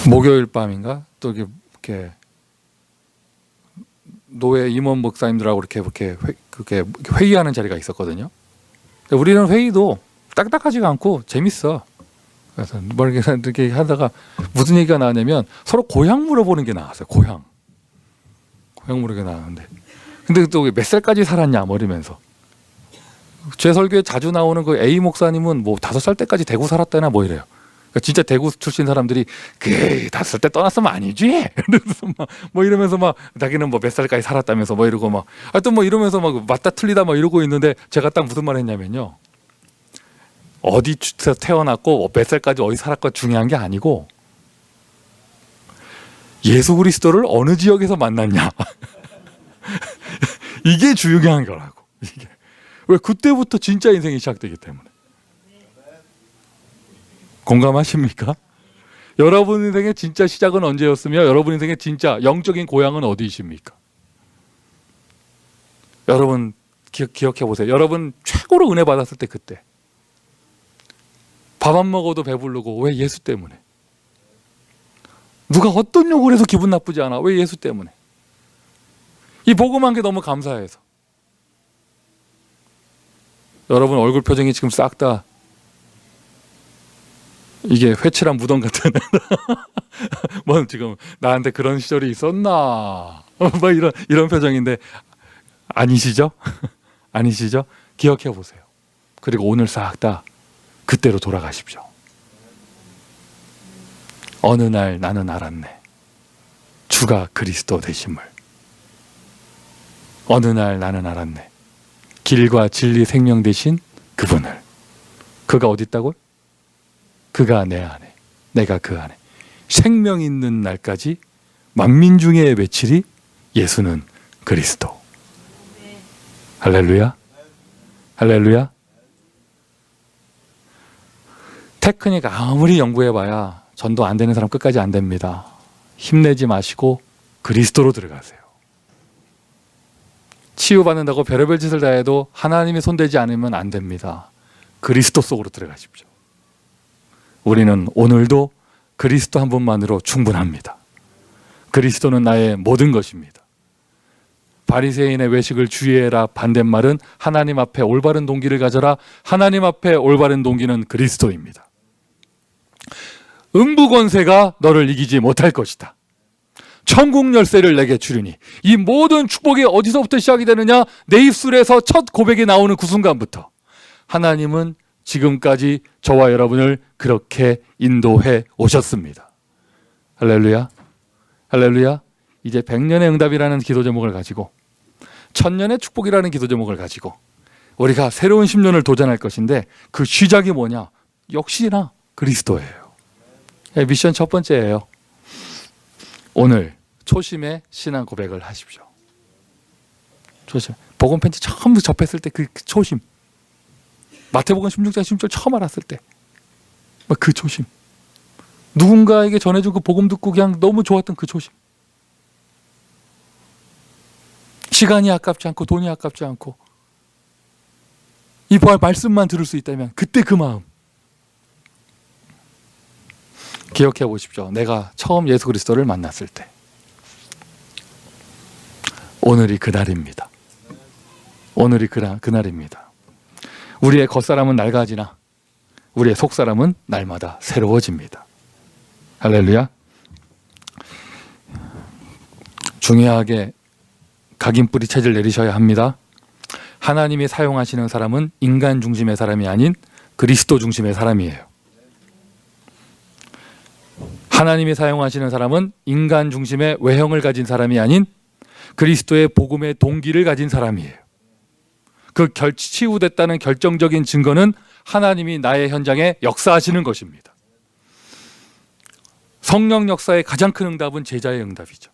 목요일 밤인가? 또 이렇게 노예 임원 목사님들하고 이렇게 회의하는 자리가 있었거든요. 우리는 회의도 딱딱하지가 않고 재밌어. 그래서 뭐 이렇게 하다가 무슨 얘기가 나왔냐면 서로 고향 물어보는 게 나왔어요. 고향 물어보는 게 나왔는데, 근데 또 몇 살까지 살았냐 뭐 이러면서, 제 설교에 자주 나오는 그 A 목사님은 뭐 5살 때까지 대구 살았다나 뭐 이래요. 그러니까 진짜 대구 출신 사람들이 그 5살 때 떠났으면 아니지? 뭐 이러면서 막 자기는 뭐 몇 살까지 살았다면서 뭐 이러고 막 하여튼 뭐 이러면서 막 맞다 틀리다 막 이러고 있는데, 제가 딱 무슨 말 했냐면요, 어디서 태어났고 몇 살까지 어디 살았고 중요한 게 아니고 예수 그리스도를 어느 지역에서 만났냐 이게 중요한 거라고. 이게 왜? 그때부터 진짜 인생이 시작되기 때문에. 공감하십니까? 여러분 인생의 진짜 시작은 언제였으며 여러분 인생의 진짜 영적인 고향은 어디이십니까? 여러분 기억해 보세요. 여러분 최고로 은혜 받았을 때, 그때 밥 안 먹어도 배부르고, 왜? 예수 때문에. 누가 어떤 욕을 해서 기분 나쁘지 않아. 왜? 예수 때문에. 이 복음한 게 너무 감사해서. 여러분 얼굴 표정이 지금 싹 다 이게 회칠한 무덤 같은 뭐 지금 나한테 그런 시절이 있었나 뭐 이런 표정인데, 아니시죠? 아니시죠? 기억해 보세요. 그리고 오늘 싹 다 그때로 돌아가십시오. 어느 날 나는 알았네, 주가 그리스도 되심을. 어느 날 나는 알았네, 길과 진리 생명 되신 그분을. 그가 어디 있다고요? 그가 내 안에, 내가 그 안에. 생명 있는 날까지 만민 중에 외치리 예수는 그리스도. 할렐루야. 할렐루야. 테크닉 아무리 연구해봐야 전도 안 되는 사람 끝까지 안 됩니다. 힘내지 마시고 그리스도로 들어가세요. 치유받는다고 별의별 짓을 다 해도 하나님이 손대지 않으면 안 됩니다. 그리스도 속으로 들어가십시오. 우리는 오늘도 그리스도 한 분만으로 충분합니다. 그리스도는 나의 모든 것입니다. 바리새인의 외식을 주의해라 반대말은 하나님 앞에 올바른 동기를 가져라. 하나님 앞에 올바른 동기는 그리스도입니다. 음부 권세가 너를 이기지 못할 것이다. 천국 열쇠를 내게 주리니. 이 모든 축복이 어디서부터 시작이 되느냐? 내 입술에서 첫 고백이 나오는 그 순간부터 하나님은 지금까지 저와 여러분을 그렇게 인도해 오셨습니다. 할렐루야. 할렐루야. 이제 100년의 응답이라는 기도 제목을 가지고, 1000년의 축복이라는 기도 제목을 가지고 우리가 새로운 10년을 도전할 것인데, 그 시작이 뭐냐? 역시나 그리스도예요. 미션 첫 번째예요. 오늘 초심의 신앙 고백을 하십시오. 초심. 복음 편지 처음 접했을 때 그 초심, 마태복음 16장 16절 처음 알았을 때 그 초심, 누군가에게 전해준 그 복음 듣고 그냥 너무 좋았던 그 초심, 시간이 아깝지 않고 돈이 아깝지 않고 이 말씀만 들을 수 있다면 그때 그 마음 기억해 보십시오. 내가 처음 예수 그리스도를 만났을 때, 오늘이 그날입니다. 오늘이 그날입니다. 우리의 겉사람은 낡아지나 우리의 속사람은 날마다 새로워집니다. 할렐루야. 중요하게 각인뿌리 체질 내리셔야 합니다. 하나님이 사용하시는 사람은 인간 중심의 사람이 아닌 그리스도 중심의 사람이에요. 하나님이 사용하시는 사람은 인간 중심의 외형을 가진 사람이 아닌 그리스도의 복음의 동기를 가진 사람이에요. 그 치유됐다는 결정적인 증거는 하나님이 나의 현장에 역사하시는 것입니다. 성령 역사의 가장 큰 응답은 제자의 응답이죠.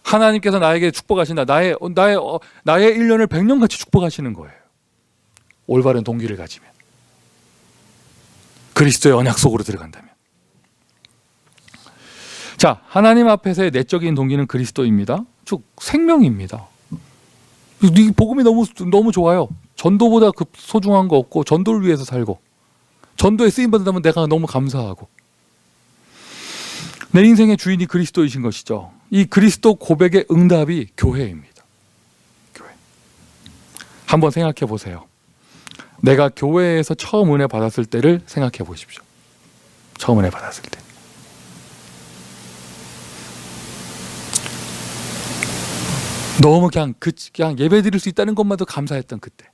하나님께서 나에게 축복하신다. 나의 1년을 100년같이 축복하시는 거예요. 올바른 동기를 가지면, 그리스도의 언약 속으로 들어간다면. 자, 하나님 앞에서의 내적인 동기는 그리스도입니다. 즉 생명입니다. 이 복음이 너무 좋아요. 전도보다 그 소중한 거 없고, 전도를 위해서 살고, 전도에 쓰임 받는다면 내가 너무 감사하고, 내 인생의 주인이 그리스도이신 것이죠. 이 그리스도 고백의 응답이 교회입니다. 교회. 한번 생각해 보세요. 내가 교회에서 처음 은혜 받았을 때를 생각해 보십시오. 처음 은혜 받았을 때. 너무 그냥 예배 드릴 수 있다는 것만도 감사했던 그때.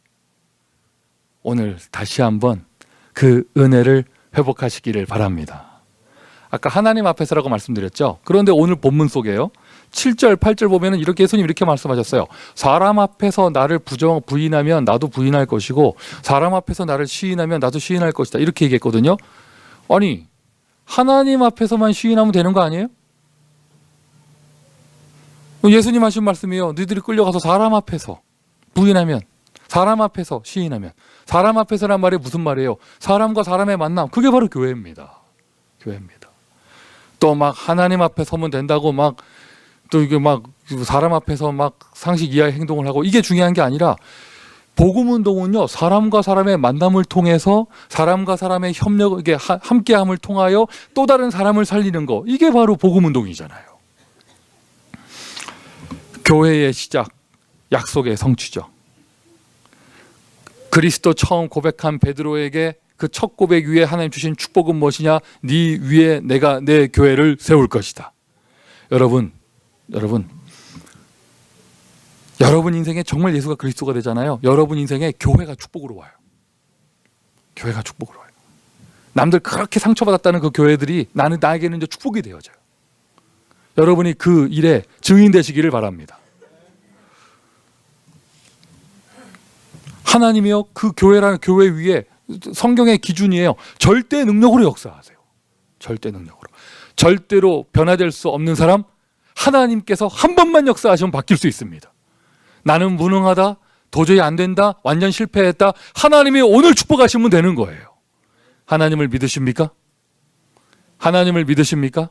오늘 다시 한번 그 은혜를 회복하시기를 바랍니다. 아까 하나님 앞에서라고 말씀드렸죠. 그런데 오늘 본문 속에요, 7절 8절 보면은 이렇게 예수님 이렇게 말씀하셨어요. 사람 앞에서 나를 부인하면 나도 부인할 것이고, 사람 앞에서 나를 시인하면 나도 시인할 것이다, 이렇게 얘기했거든요. 아니, 하나님 앞에서만 시인하면 되는 거 아니에요? 예수님 하신 말씀이에요. 너희들이 끌려가서 사람 앞에서 부인하면, 사람 앞에서 시인하면. 사람 앞에서란 말이 무슨 말이에요? 사람과 사람의 만남, 그게 바로 교회입니다. 교회입니다. 또 막 하나님 앞에 서면 된다고 또 이게 사람 앞에서 상식 이하의 행동을 하고, 이게 중요한 게 아니라, 복음 운동은요, 사람과 사람의 만남을 통해서 사람과 사람의 협력, 이게 함께함을 통하여 또 다른 사람을 살리는 거, 이게 바로 복음 운동이잖아요. 교회의 시작, 약속의 성취죠. 그리스도 처음 고백한 베드로에게 그 첫 고백 위에 하나님 주신 축복은 무엇이냐? 네 위에 내가 내 교회를 세울 것이다. 여러분 인생에 정말 예수가 그리스도가 되잖아요. 여러분 인생에 교회가 축복으로 와요. 교회가 축복으로 와요. 남들 그렇게 상처받았다는 그 교회들이 나에게는 이제 축복이 되어져요. 여러분이 그 일에 증인 되시기를 바랍니다. 하나님이요, 그 교회라는 교회 위에 성경의 기준이에요. 절대 능력으로 역사하세요. 절대 능력으로. 절대로 변화될 수 없는 사람, 하나님께서 한 번만 역사하시면 바뀔 수 있습니다. 나는 무능하다, 도저히 안 된다, 완전 실패했다, 하나님이 오늘 축복하시면 되는 거예요. 하나님을 믿으십니까? 하나님을 믿으십니까?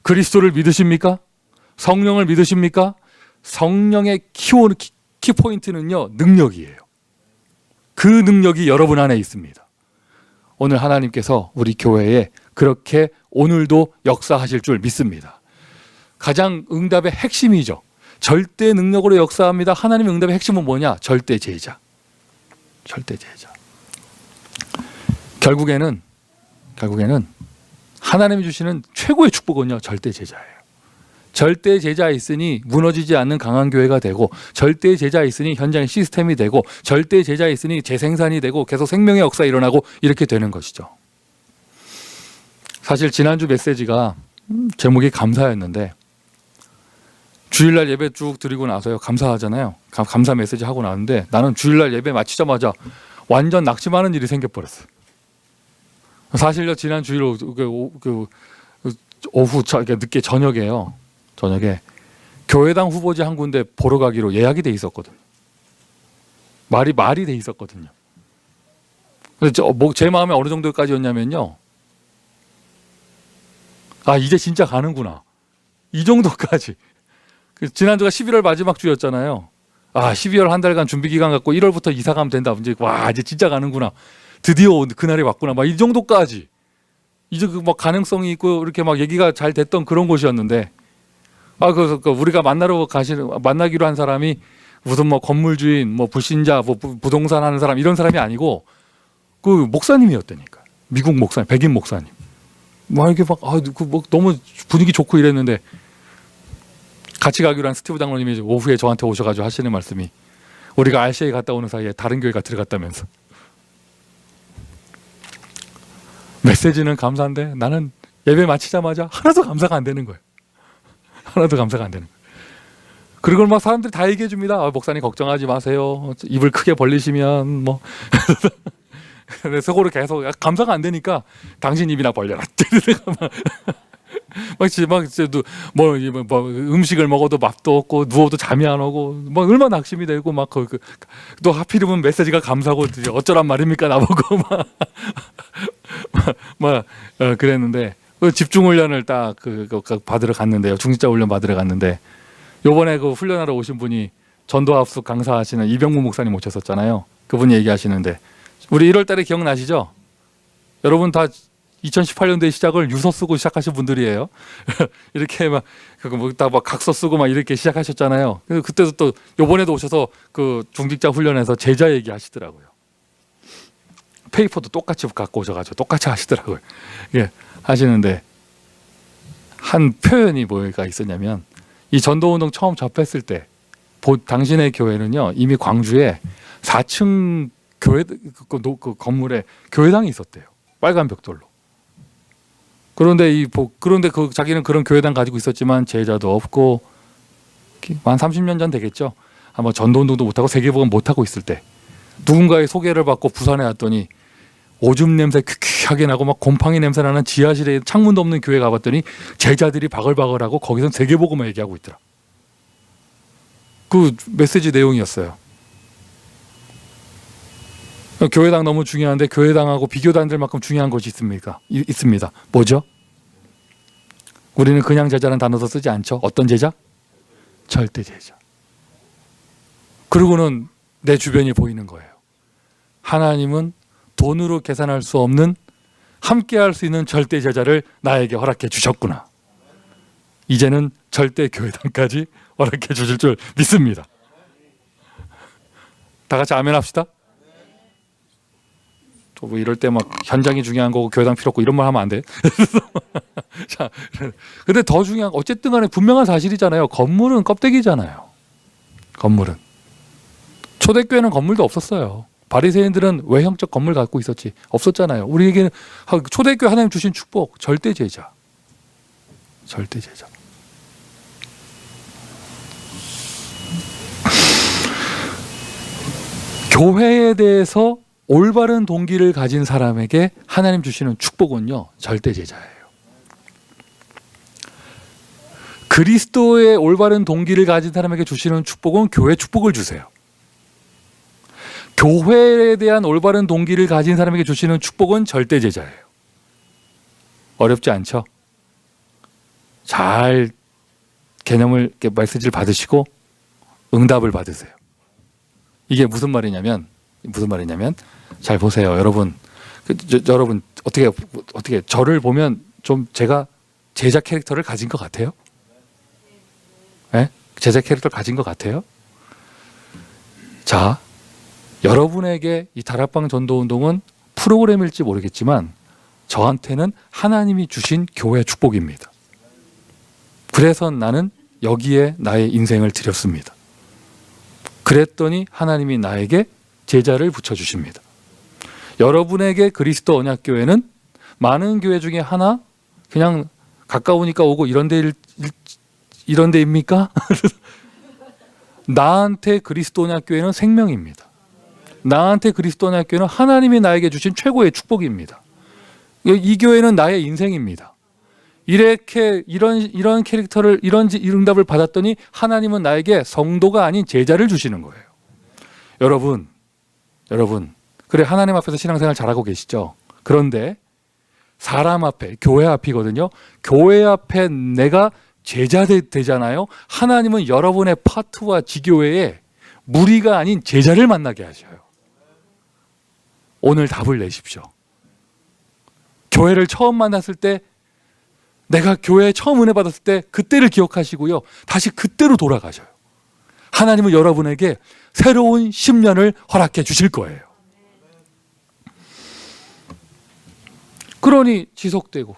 그리스도를 믿으십니까? 성령을 믿으십니까? 성령의 키포인트는요, 능력이에요. 그 능력이 여러분 안에 있습니다. 오늘 하나님께서 우리 교회에 그렇게 오늘도 역사하실 줄 믿습니다. 가장 응답의 핵심이죠. 절대 능력으로 역사합니다. 하나님의 응답의 핵심은 뭐냐? 절대 제자. 절대 제자. 결국에는 하나님이 주시는 최고의 축복은요, 절대 제자예요. 절대 제자 있으니 무너지지 않는 강한 교회가 되고, 절대 제자 있으니 현장의 시스템이 되고, 절대 제자 있으니 재생산이 되고, 계속 생명의 역사 일어나고, 이렇게 되는 것이죠. 사실 지난주 메시지가 제목이 감사였는데, 주일날 예배 쭉 드리고 나서요, 감사하잖아요. 감사 메시지 하고 나왔는데, 나는 주일날 예배 마치자마자 완전 낙심하는 일이 생겨버렸어요. 사실요, 지난 주일 오후 늦게 저녁에 교회당 후보지 한 군데 보러 가기로 예약이 돼 있었거든요. 말이 돼 있었거든요. 그래서 제 마음에 어느 정도까지였냐면요. 아, 이제 진짜 가는구나. 이 정도까지. 지난주가 11월 마지막 주였잖아요. 아, 12월 한 달간 준비 기간 갖고 1월부터 이사 가면 된다. 이제 진짜 가는구나. 드디어 그날이 왔구나. 막 이 정도까지. 이제 막 가능성이 있고 이렇게 막 얘기가 잘 됐던 그런 곳이었는데, 그래서 우리가 만나기로 한 사람이 무슨 뭐 건물주인, 뭐 불신자, 뭐 부동산 하는 사람 이런 사람이 아니고 그 목사님이었다니까. 미국 목사님, 백인 목사님. 막 이렇게 뭐 너무 분위기 좋고 이랬는데, 같이 가기로 한 스티브 장로님이 오후에 저한테 오셔가지고 하시는 말씀이, 우리가 RCA 갔다 오는 사이에 다른 교회가 들어갔다면서. 메시지는 감사한데 나는 예배 마치자마자 하나도 감사가 안 되는 거예요. 하나도 감사가 안 되는 거예요. 그리고 막 사람들이 다 얘기해 줍니다. 목사님 걱정하지 마세요. 입을 크게 벌리시면 뭐. 그래서 속으로 계속 감사가 안 되니까 당신 입이나 벌려라. 뭐 음식을 먹어도 맛도 없고 누워도 잠이 안 오고 막 얼마나 낙심이 되고 막 또 하필이면 메시지가 감사고 어쩌란 말입니까 나보고 막 그랬는데 집중 훈련을 딱 받으러 갔는데요. 중직자 훈련 받으러 갔는데 요번에 그 훈련하러 오신 분이 전도합숙 강사하시는 이병무 목사님 오셨었잖아요. 그분이 얘기하시는데, 우리 1월 달에 기억나시죠? 여러분 다 2018년도에 시작을 유서 쓰고 시작하신 분들이에요. 이렇게 막 각서 쓰고 막 이렇게 시작하셨잖아요. 그때도 또 요번에도 오셔서 그 중직자 훈련에서 제자 얘기하시더라고요. 페이퍼도 똑같이 갖고 오셔가지고 똑같이 하시더라고요. 예, 하시는데 한 표현이 뭐가 있었냐면, 이 전도운동 처음 접했을 때 당신의 교회는요 이미 광주에 4층 교회 그 건물에 교회당이 있었대요. 빨간 벽돌로. 그런데 자기는 그런 교회당 가지고 있었지만 제자도 없고 한 30년 전 되겠죠. 아마 전도운동도 못하고 세계복음 못하고 있을 때 누군가의 소개를 받고 부산에 왔더니 오줌 냄새 퀴퀴하게 나고 막 곰팡이 냄새 나는 지하실에 창문도 없는 교회 가봤더니 제자들이 바글바글하고 거기선 세계복음을 얘기하고 있더라. 그 메시지 내용이었어요. 교회당 너무 중요한데 교회당하고 비교도 안 될 만큼 중요한 것이 있습니다. 뭐죠? 우리는 그냥 제자는 단어도 쓰지 않죠. 어떤 제자? 절대 제자. 그리고는 내 주변이 보이는 거예요. 하나님은 돈으로 계산할 수 없는 함께할 수 있는 절대 제자를 나에게 허락해 주셨구나. 이제는 절대 교회당까지 허락해 주실 줄 믿습니다. 다 같이 아멘 합시다. 또 이럴 때 막 현장이 중요한 거고 교회당 필요 없고 이런 말 하면 안 돼. 자, 근데 더 중요한 거 어쨌든 간에 분명한 사실이잖아요. 건물은 껍데기잖아요. 건물은. 초대교회는 건물도 없었어요. 바리새인들은 외형적 건물 갖고 있었지 없었잖아요. 우리에게는 초대교회 하나님 주신 축복, 절대 제자. 절대 제자. 교회에 대해서 올바른 동기를 가진 사람에게 하나님 주시는 축복은요, 절대 제자예요. 그리스도의 올바른 동기를 가진 사람에게 주시는 축복은 교회 축복을 주세요. 교회에 대한 올바른 동기를 가진 사람에게 주시는 축복은 절대 제자예요. 어렵지 않죠? 잘 개념을, 메시지를 받으시고 응답을 받으세요. 이게 무슨 말이냐면 잘 보세요. 여러분 어떻게 저를 보면 좀 제가 제자 캐릭터를 가진 것 같아요? 네? 제자 캐릭터를 가진 것 같아요? 자, 여러분에게 이 다락방 전도운동은 프로그램일지 모르겠지만 저한테는 하나님이 주신 교회 축복입니다. 그래서 나는 여기에 나의 인생을 드렸습니다. 그랬더니 하나님이 나에게 제자를 붙여주십니다. 여러분에게 그리스도 언약교회는 많은 교회 중에 하나, 그냥 가까우니까 오고 이런 데입니까? 나한테 그리스도 언약교회는 생명입니다. 나한테 그리스도 언약교회는 하나님이 나에게 주신 최고의 축복입니다. 이 교회는 나의 인생입니다. 이렇게 이런 캐릭터를 이런 응답을 받았더니 하나님은 나에게 성도가 아닌 제자를 주시는 거예요. 여러분, 그래 하나님 앞에서 신앙생활 잘하고 계시죠? 그런데 사람 앞에, 교회 앞이거든요. 교회 앞에 내가 제자 되잖아요. 하나님은 여러분의 파트와 지교회에 무리가 아닌 제자를 만나게 하셔요. 오늘 답을 내십시오. 교회를 처음 만났을 때, 내가 교회에 처음 은혜 받았을 때 그때를 기억하시고요. 다시 그때로 돌아가셔요. 하나님은 여러분에게 새로운 10년을 허락해 주실 거예요. 그러니 지속되고,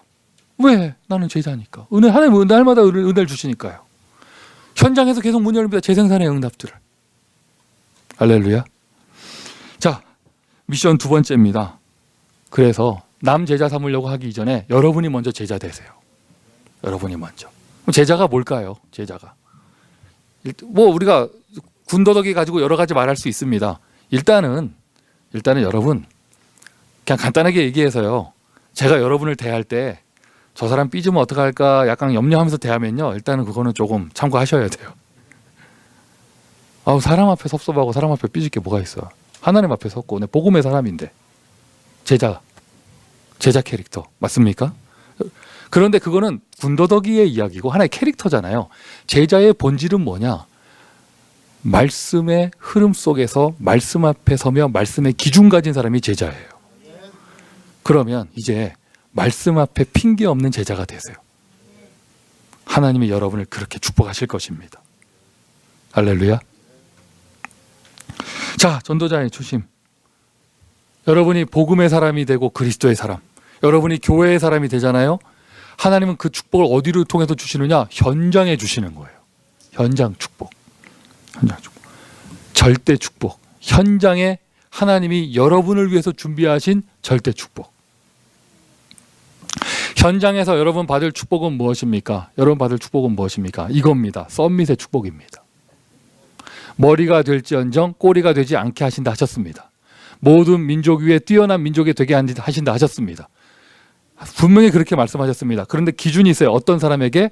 왜? 나는 제자니까. 하나님은 날마다 은혜를 주시니까요. 현장에서 계속 문 열립니다. 재생산의 응답들을. 할렐루야. 자, 미션 두 번째입니다. 그래서 남 제자 삼으려고 하기 이전에 여러분이 먼저 제자 되세요. 여러분이 먼저. 제자가 뭘까요? 제자가. 우리가 군더더기 가지고 여러 가지 말할 수 있습니다. 일단은 여러분, 그냥 간단하게 얘기해서요. 제가 여러분을 대할 때 저 사람 삐지면 어떡할까 약간 염려하면서 대하면요. 일단은 그거는 조금 참고하셔야 돼요. 사람 앞에 섭섭하고 사람 앞에 삐질 게 뭐가 있어. 하나님 앞에 섰고 내 복음의 사람인데. 제자 캐릭터 맞습니까? 그런데 그거는 군더더기의 이야기고 하나의 캐릭터잖아요. 제자의 본질은 뭐냐? 말씀의 흐름 속에서 말씀 앞에 서며 말씀의 기준 가진 사람이 제자예요. 그러면 이제 말씀 앞에 핑계 없는 제자가 되세요. 하나님이 여러분을 그렇게 축복하실 것입니다. 할렐루야. 자, 전도자의 초심. 여러분이 복음의 사람이 되고 그리스도의 사람, 여러분이 교회의 사람이 되잖아요. 하나님은 그 축복을 어디로 통해서 주시느냐? 현장에 주시는 거예요. 현장 축복. 절대 축복. 현장에 하나님이 여러분을 위해서 준비하신 절대 축복. 현장에서 여러분 받을 축복은 무엇입니까? 여러분 받을 축복은 무엇입니까? 이겁니다. 썸밋의 축복입니다. 머리가 될지언정 꼬리가 되지 않게 하신다 하셨습니다. 모든 민족 위에 뛰어난 민족이 되게 하신다 하셨습니다. 분명히 그렇게 말씀하셨습니다. 그런데 기준이 있어요. 어떤 사람에게?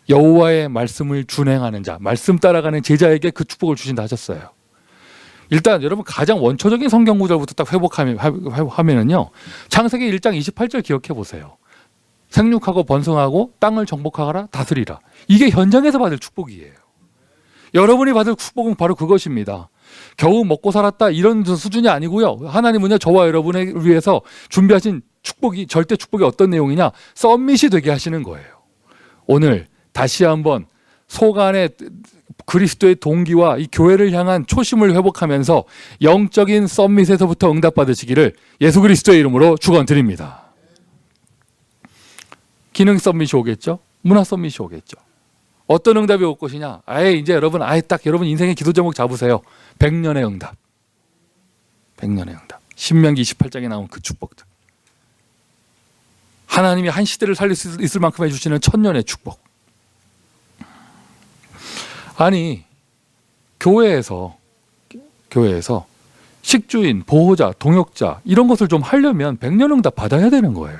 여호와의 말씀을 준행하는 자, 말씀 따라가는 제자에게 그 축복을 주신다 하셨어요. 일단 여러분 가장 원초적인 성경 구절부터 딱 회복하면은요. 창세기 1장 28절 기억해 보세요. 생육하고 번성하고 땅을 정복하라 다스리라. 이게 현장에서 받을 축복이에요. 여러분이 받을 축복은 바로 그것입니다. 겨우 먹고 살았다 이런 수준이 아니고요. 하나님은요 저와 여러분을 위해서 준비하신 축복이 절대 축복이 어떤 내용이냐? 썸밋이 되게 하시는 거예요. 오늘 다시 한번 속 안에 그리스도의 동기와 이 교회를 향한 초심을 회복하면서 영적인 썸밋에서부터 응답받으시기를 예수 그리스도의 이름으로 축원드립니다. 기능 썸밋이 오겠죠? 문화 썸밋이 오겠죠? 어떤 응답이 올 것이냐? 이제 여러분 딱 여러분 인생의 기도 제목 잡으세요. 100년의 응답. 100년의 응답. 신명기 28장에 나온 그 축복들. 하나님이 한 시대를 살릴 수 있을 만큼 해주시는 1000년의 축복. 아니 교회에서 식주인, 보호자, 동역자 이런 것을 좀 하려면 100년 응답 받아야 되는 거예요.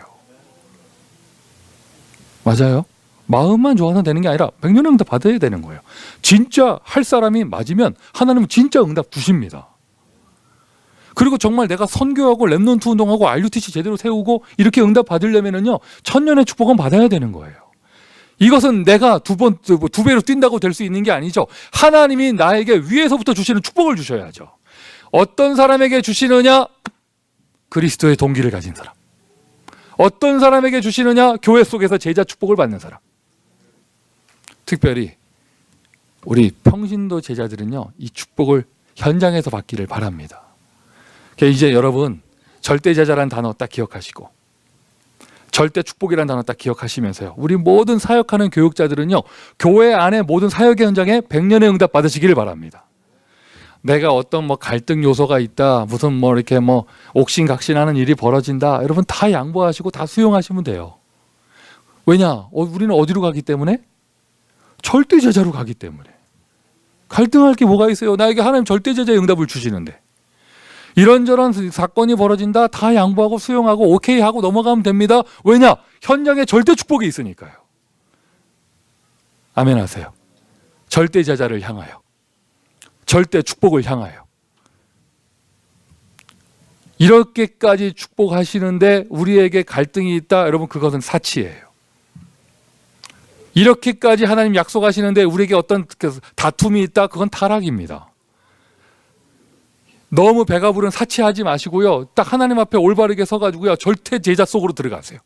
맞아요? 마음만 좋아서 되는 게 아니라 100년 응답 받아야 되는 거예요. 진짜 할 사람이 맞으면 하나님은 진짜 응답 주십니다. 그리고 정말 내가 선교하고 랩넌트 운동하고 RUTC 제대로 세우고 이렇게 응답 받으려면은요 1000년의 축복은 받아야 되는 거예요. 이것은 내가 두 배로 뛴다고 될 수 있는 게 아니죠. 하나님이 나에게 위에서부터 주시는 축복을 주셔야죠. 어떤 사람에게 주시느냐? 그리스도의 동기를 가진 사람. 어떤 사람에게 주시느냐? 교회 속에서 제자 축복을 받는 사람. 특별히 우리 평신도 제자들은요 이 축복을 현장에서 받기를 바랍니다. 이제 여러분 절대 제자라는 단어 딱 기억하시고 절대 축복이라는 단어 딱 기억하시면서요. 우리 모든 사역하는 교육자들은요. 교회 안에 모든 사역의 현장에 100년의 응답 받으시기를 바랍니다. 내가 어떤 갈등 요소가 있다. 무슨 이렇게 옥신각신하는 일이 벌어진다. 여러분 다 양보하시고 다 수용하시면 돼요. 왜냐? 우리는 어디로 가기 때문에? 절대 제자로 가기 때문에. 갈등할 게 뭐가 있어요? 나에게 하나님 절대 제자의 응답을 주시는데. 이런저런 사건이 벌어진다. 다 양보하고 수용하고 오케이 하고 넘어가면 됩니다. 왜냐? 현장에 절대 축복이 있으니까요. 아멘 하세요. 절대 제자를 향하여, 절대 축복을 향하여. 이렇게까지 축복하시는데 우리에게 갈등이 있다. 여러분, 그것은 사치예요. 이렇게까지 하나님 약속하시는데 우리에게 어떤 다툼이 있다. 그건 타락입니다. 너무 배가 부른 사치하지 마시고요. 딱 하나님 앞에 올바르게 서가지고요. 절대 제자 속으로 들어가세요.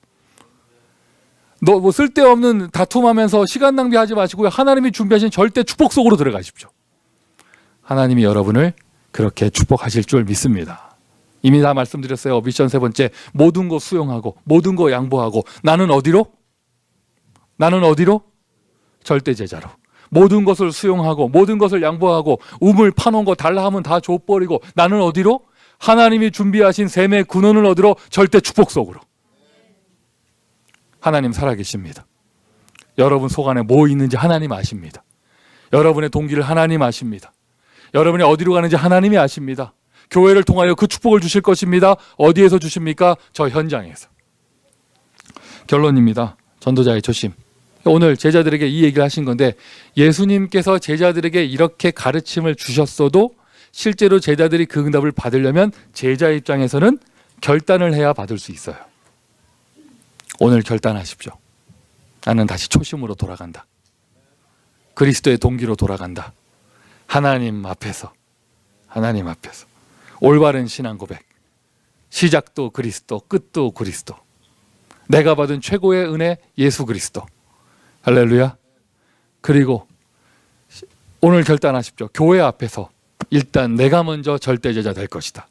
너 뭐 쓸데없는 다툼하면서 시간 낭비하지 마시고요. 하나님이 준비하신 절대 축복 속으로 들어가십시오. 하나님이 여러분을 그렇게 축복하실 줄 믿습니다. 이미 다 말씀드렸어요. 미션 3번째, 모든 거 수용하고 모든 거 양보하고 나는 어디로? 나는 어디로? 절대 제자로. 모든 것을 수용하고 모든 것을 양보하고 우물 파놓은 거 달라 하면 다 줘버리고 나는 어디로? 하나님이 준비하신 샘의 근원을 얻으러 절대 축복 속으로. 하나님 살아계십니다. 여러분 속 안에 뭐 있는지 하나님 아십니다. 여러분의 동기를 하나님 아십니다. 여러분이 어디로 가는지 하나님이 아십니다. 교회를 통하여 그 축복을 주실 것입니다. 어디에서 주십니까? 저 현장에서. 결론입니다. 전도자의 초심. 오늘 제자들에게 이 얘기를 하신 건데, 예수님께서 제자들에게 이렇게 가르침을 주셨어도 실제로 제자들이 그 응답을 받으려면 제자 입장에서는 결단을 해야 받을 수 있어요. 오늘 결단하십시오. 나는 다시 초심으로 돌아간다. 그리스도의 동기로 돌아간다. 하나님 앞에서 올바른 신앙 고백. 시작도 그리스도, 끝도 그리스도. 내가 받은 최고의 은혜 예수 그리스도. 할렐루야. 그리고 오늘 결단하십시오. 교회 앞에서 일단 내가 먼저 절대제자 될 것이다.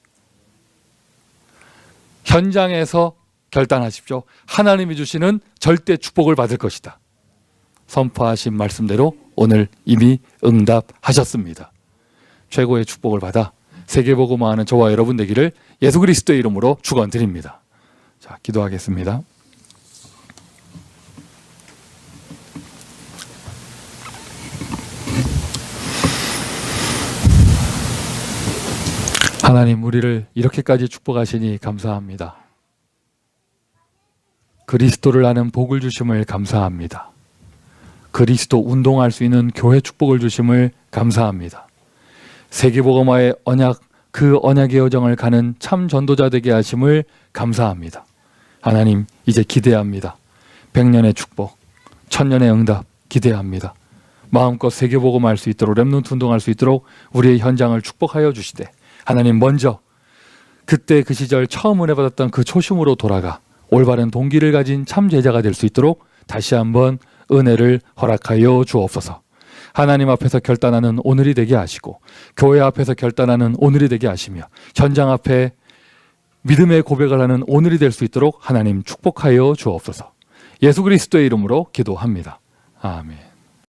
현장에서 결단하십시오. 하나님이 주시는 절대 축복을 받을 것이다. 선포하신 말씀대로 오늘 이미 응답하셨습니다. 최고의 축복을 받아 세계복음화하는 저와 여러분 되기를 예수 그리스도의 이름으로 축원드립니다. 자, 기도하겠습니다. 하나님, 우리를 이렇게까지 축복하시니 감사합니다. 그리스도를 아는 복을 주심을 감사합니다. 그리스도 운동할 수 있는 교회 축복을 주심을 감사합니다. 세계복음화의 언약, 그 언약의 여정을 가는 참 전도자 되게 하심을 감사합니다. 하나님, 이제 기대합니다. 100년의 축복, 1000년의 응답 기대합니다. 마음껏 세계복음할 수 있도록, 렘넌트 운동할 수 있도록 우리의 현장을 축복하여 주시되, 하나님 먼저 그때 그 시절 처음 은혜 받았던 그 초심으로 돌아가 올바른 동기를 가진 참 제자가 될 수 있도록 다시 한번 은혜를 허락하여 주옵소서. 하나님 앞에서 결단하는 오늘이 되게 하시고, 교회 앞에서 결단하는 오늘이 되게 하시며, 현장 앞에 믿음의 고백을 하는 오늘이 될 수 있도록 하나님 축복하여 주옵소서. 예수 그리스도의 이름으로 기도합니다. 아멘.